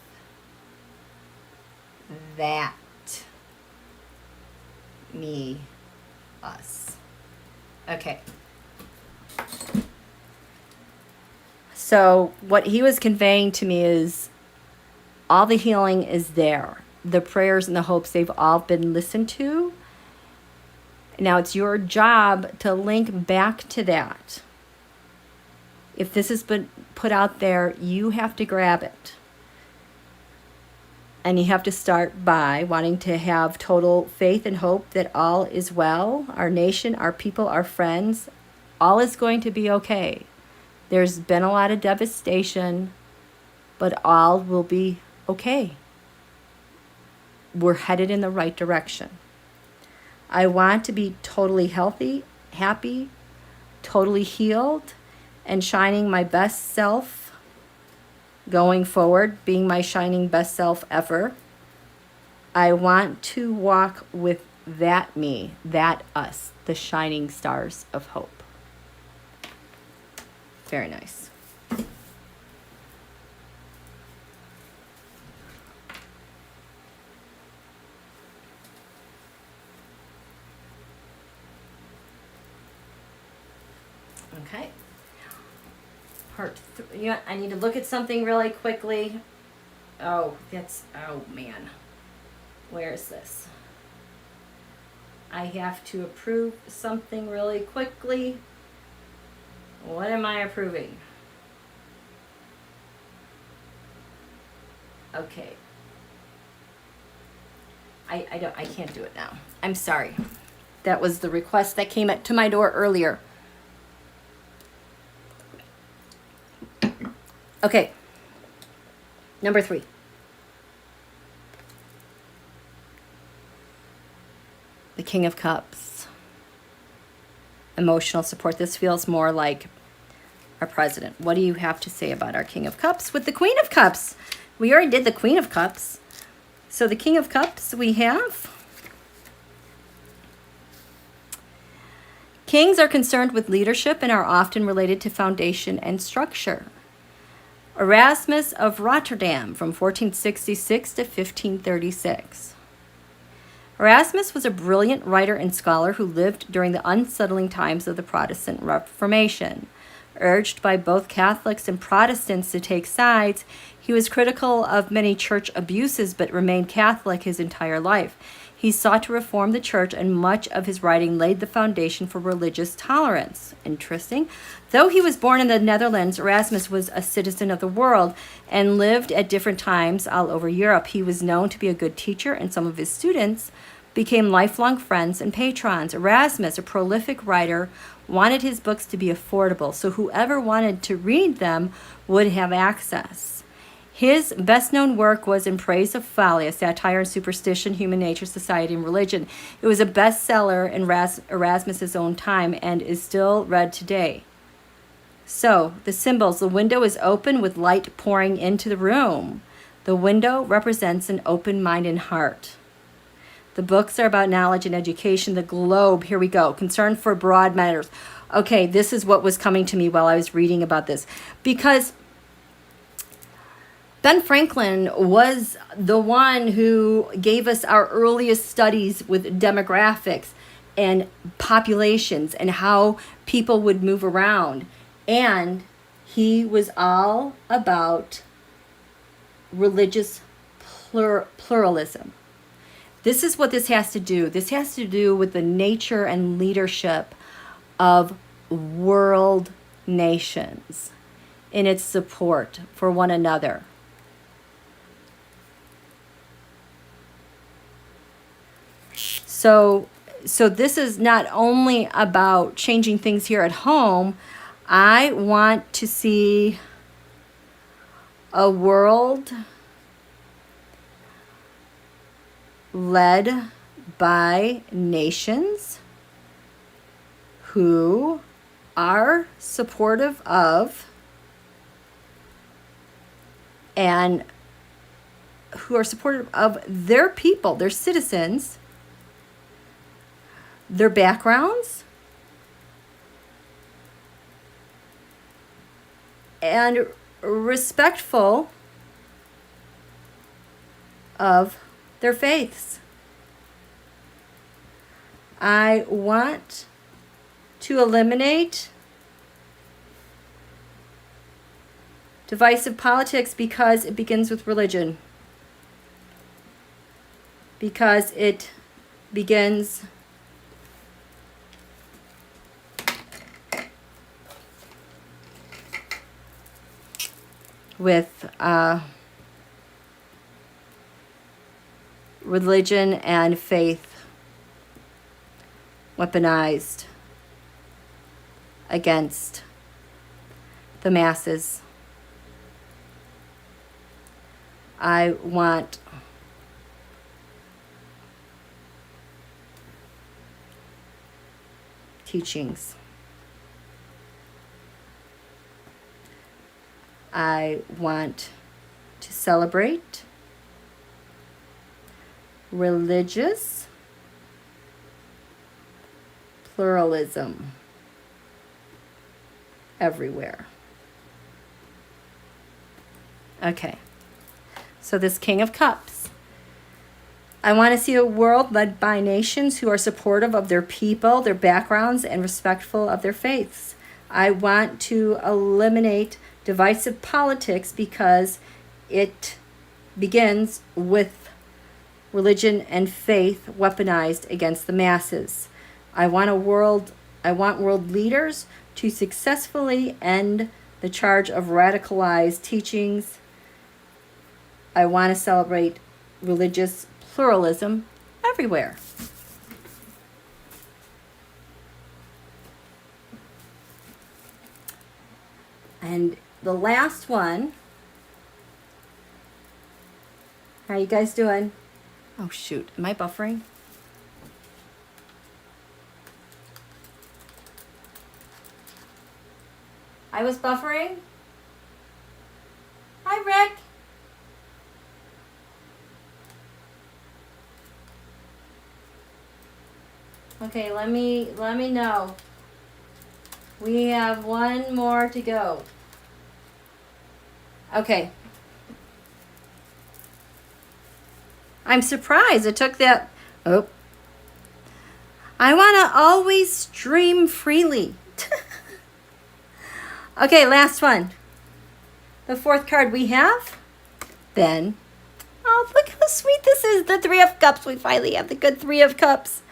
that me, us. Okay. So what he was conveying to me is all the healing is there. The prayers and the hopes, they've all been listened to. Now it's your job to link back to that. If this has been put out there, you have to grab it. And you have to start by wanting to have total faith and hope that all is well. Our nation, our people, our friends, all is going to be okay. There's been a lot of devastation, but all will be okay. We're headed in the right direction. I want to be totally healthy, happy, totally healed, and shining my best self going forward, being my shining best self ever. I want to walk with that me, that us, the shining stars of hope. Very nice. Okay. Part 3. Yeah, I need to look at something really quickly. Oh man. Where is this? I have to approve something really quickly. What am I approving? Okay. I can't do it now. I'm sorry. That was the request that came to my door earlier. Okay, number 3. The King of Cups. Emotional support. This feels more like our president. What do you have to say about our King of Cups with the Queen of Cups? We already did the Queen of Cups. So the King of Cups we have. Kings are concerned with leadership and are often related to foundation and structure. Erasmus of Rotterdam from 1466 to 1536. Erasmus was a brilliant writer and scholar who lived during the unsettling times of the Protestant Reformation. Urged by both Catholics and Protestants to take sides, he was critical of many church abuses but remained Catholic his entire life. He sought to reform the church, and much of his writing laid the foundation for religious tolerance. Interesting. Though he was born in the Netherlands, Erasmus was a citizen of the world and lived at different times all over Europe. He was known to be a good teacher, and some of his students became lifelong friends and patrons. Erasmus, a prolific writer, wanted his books to be affordable, so whoever wanted to read them would have access. His best-known work was In Praise of Folly, a satire on superstition, human nature, society, and religion. It was a bestseller in Erasmus's own time and is still read today. So, the symbols. The window is open with light pouring into the room. The window represents an open mind and heart. The books are about knowledge and education. The globe, here we go, concern for broad matters. Okay, this is what was coming to me while I was reading about this. Because Ben Franklin was the one who gave us our earliest studies with demographics and populations and how people would move around. And he was all about religious pluralism. This is what this has to do. This has to do with the nature and leadership of world nations in its support for one another. So this is not only about changing things here at home. I want to see a world led by nations who are supportive of and who are supportive of their people, their citizens, their backgrounds, and respectful of their faiths. I want to eliminate divisive politics because it begins with religion. Because it begins with religion and faith weaponized against the masses. I want teachings. I want to celebrate religious pluralism everywhere. Okay, so this King of Cups. I want to see a world led by nations who are supportive of their people, their backgrounds, and respectful of their faiths. I want to eliminate divisive politics because it begins with religion and faith weaponized against the masses. I want world leaders to successfully end the charge of radicalized teachings. I want to celebrate religious pluralism everywhere. And the last one, how you guys doing? Oh shoot, am I buffering? I was buffering? Hi, Rick. Okay, let me know. We have one more to go. Okay. I'm surprised it took that. Oh. I want to always stream freely. Okay, last one. The fourth card we have, Ben. Oh, look how sweet this is. The Three of Cups. We finally have the good Three of Cups.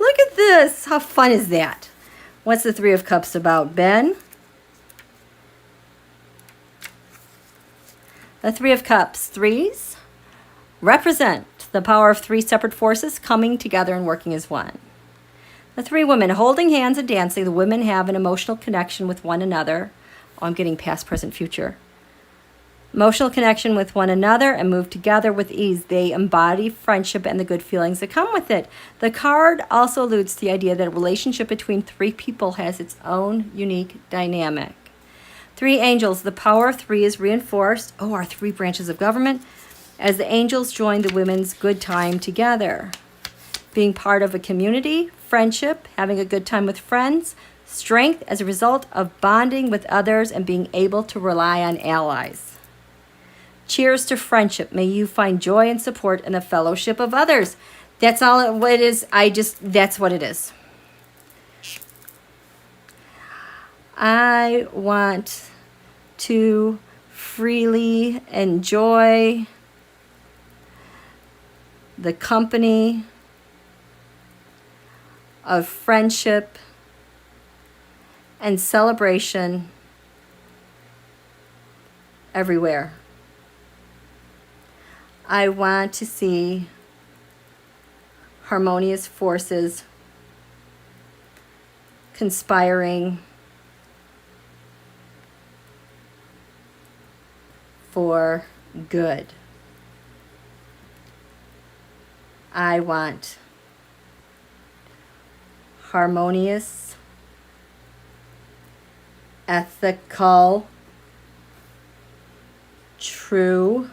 Look at this. How fun is that? What's the Three of Cups about, Ben? The Three of Cups. Threes represent the power of three separate forces coming together and working as one. The three women holding hands and dancing. The women have an emotional connection with one another. Oh, I'm getting past, present, future. Emotional connection with one another and move together with ease. They embody friendship and the good feelings that come with it. The card also alludes to the idea that a relationship between three people has its own unique dynamic. Three angels. The power of three is reinforced. Oh, our three branches of government. As the angels join the women's good time together. Being part of a community, friendship, having a good time with friends, strength as a result of bonding with others and being able to rely on allies. Cheers to friendship. May you find joy and support in the fellowship of others. That's all it is. That's what it is. I want to freely enjoy the company of friendship and celebration everywhere. I want to see harmonious forces conspiring for good. I want harmonious, ethical, true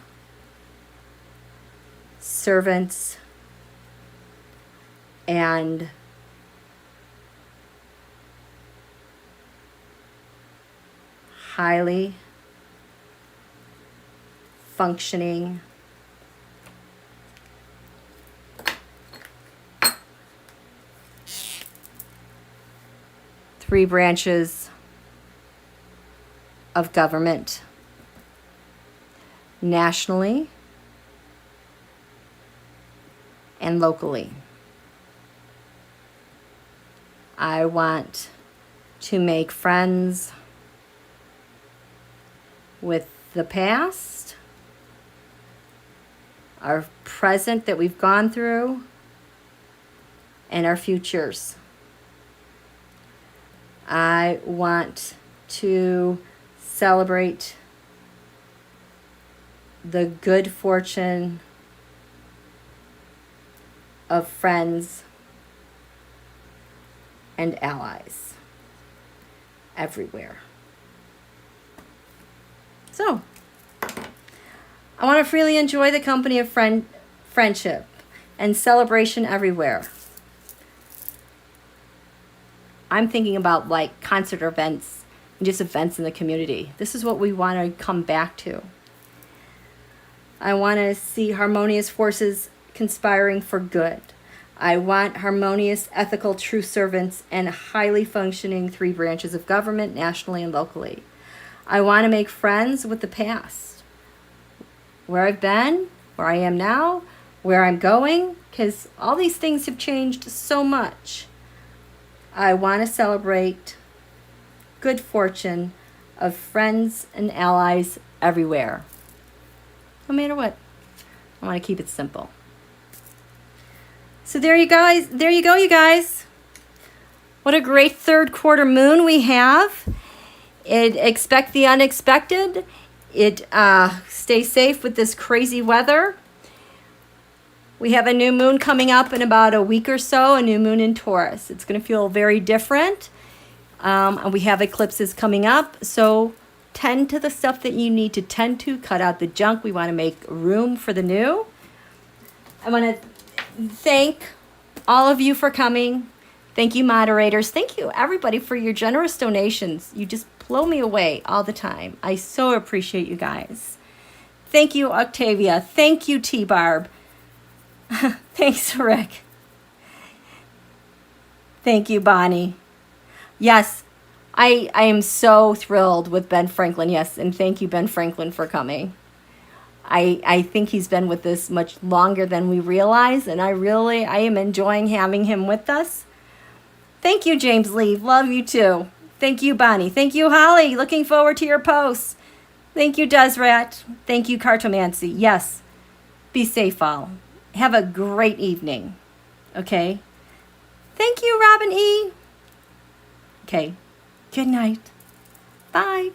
servants and highly functioning three branches of government nationally and locally. I want to make friends with the past, our present that we've gone through, and our futures. I want to celebrate the good fortune of friends and allies everywhere. So, I want to freely enjoy the company of friendship and celebration everywhere. I'm thinking about like concert events and just events in the community. This is what we want to come back to. I want to see harmonious forces conspiring for good. I want harmonious, ethical, true servants and highly functioning 3 branches of government, nationally and locally. I want to make friends with the past. Where I've been, where I am now, where I'm going, because all these things have changed so much. I want to celebrate good fortune of friends and allies everywhere. No matter what. I want to keep it simple. So there you guys, there you go, you guys. What a great 3rd quarter moon we have. Expect the unexpected. Stay safe with this crazy weather. We have a new moon coming up in about a week or so, a new moon in Taurus. It's going to feel very different. And we have eclipses coming up. So tend to the stuff that you need to tend to. Cut out the junk. We want to make room for the new. I want to thank all of you for coming. Thank you, moderators. Thank you, everybody, for your generous donations. You just blow me away all the time. I so appreciate you guys. Thank you, Octavia. Thank you, TBARB. Thanks, Rick. Thank you, Bonnie. Yes, I am so thrilled with Ben Franklin. Yes, and thank you, Ben Franklin, for coming. I think he's been with us much longer than we realize, and I am enjoying having him with us. Thank you, James Lee. Love you too. Thank you, Bonnie. Thank you, Holly. Looking forward to your posts. Thank you, Desrat. Thank you, Cartomancy. Yes, be safe all. Have a great evening. Okay? Thank you, Robin E. Okay. Good night. Bye.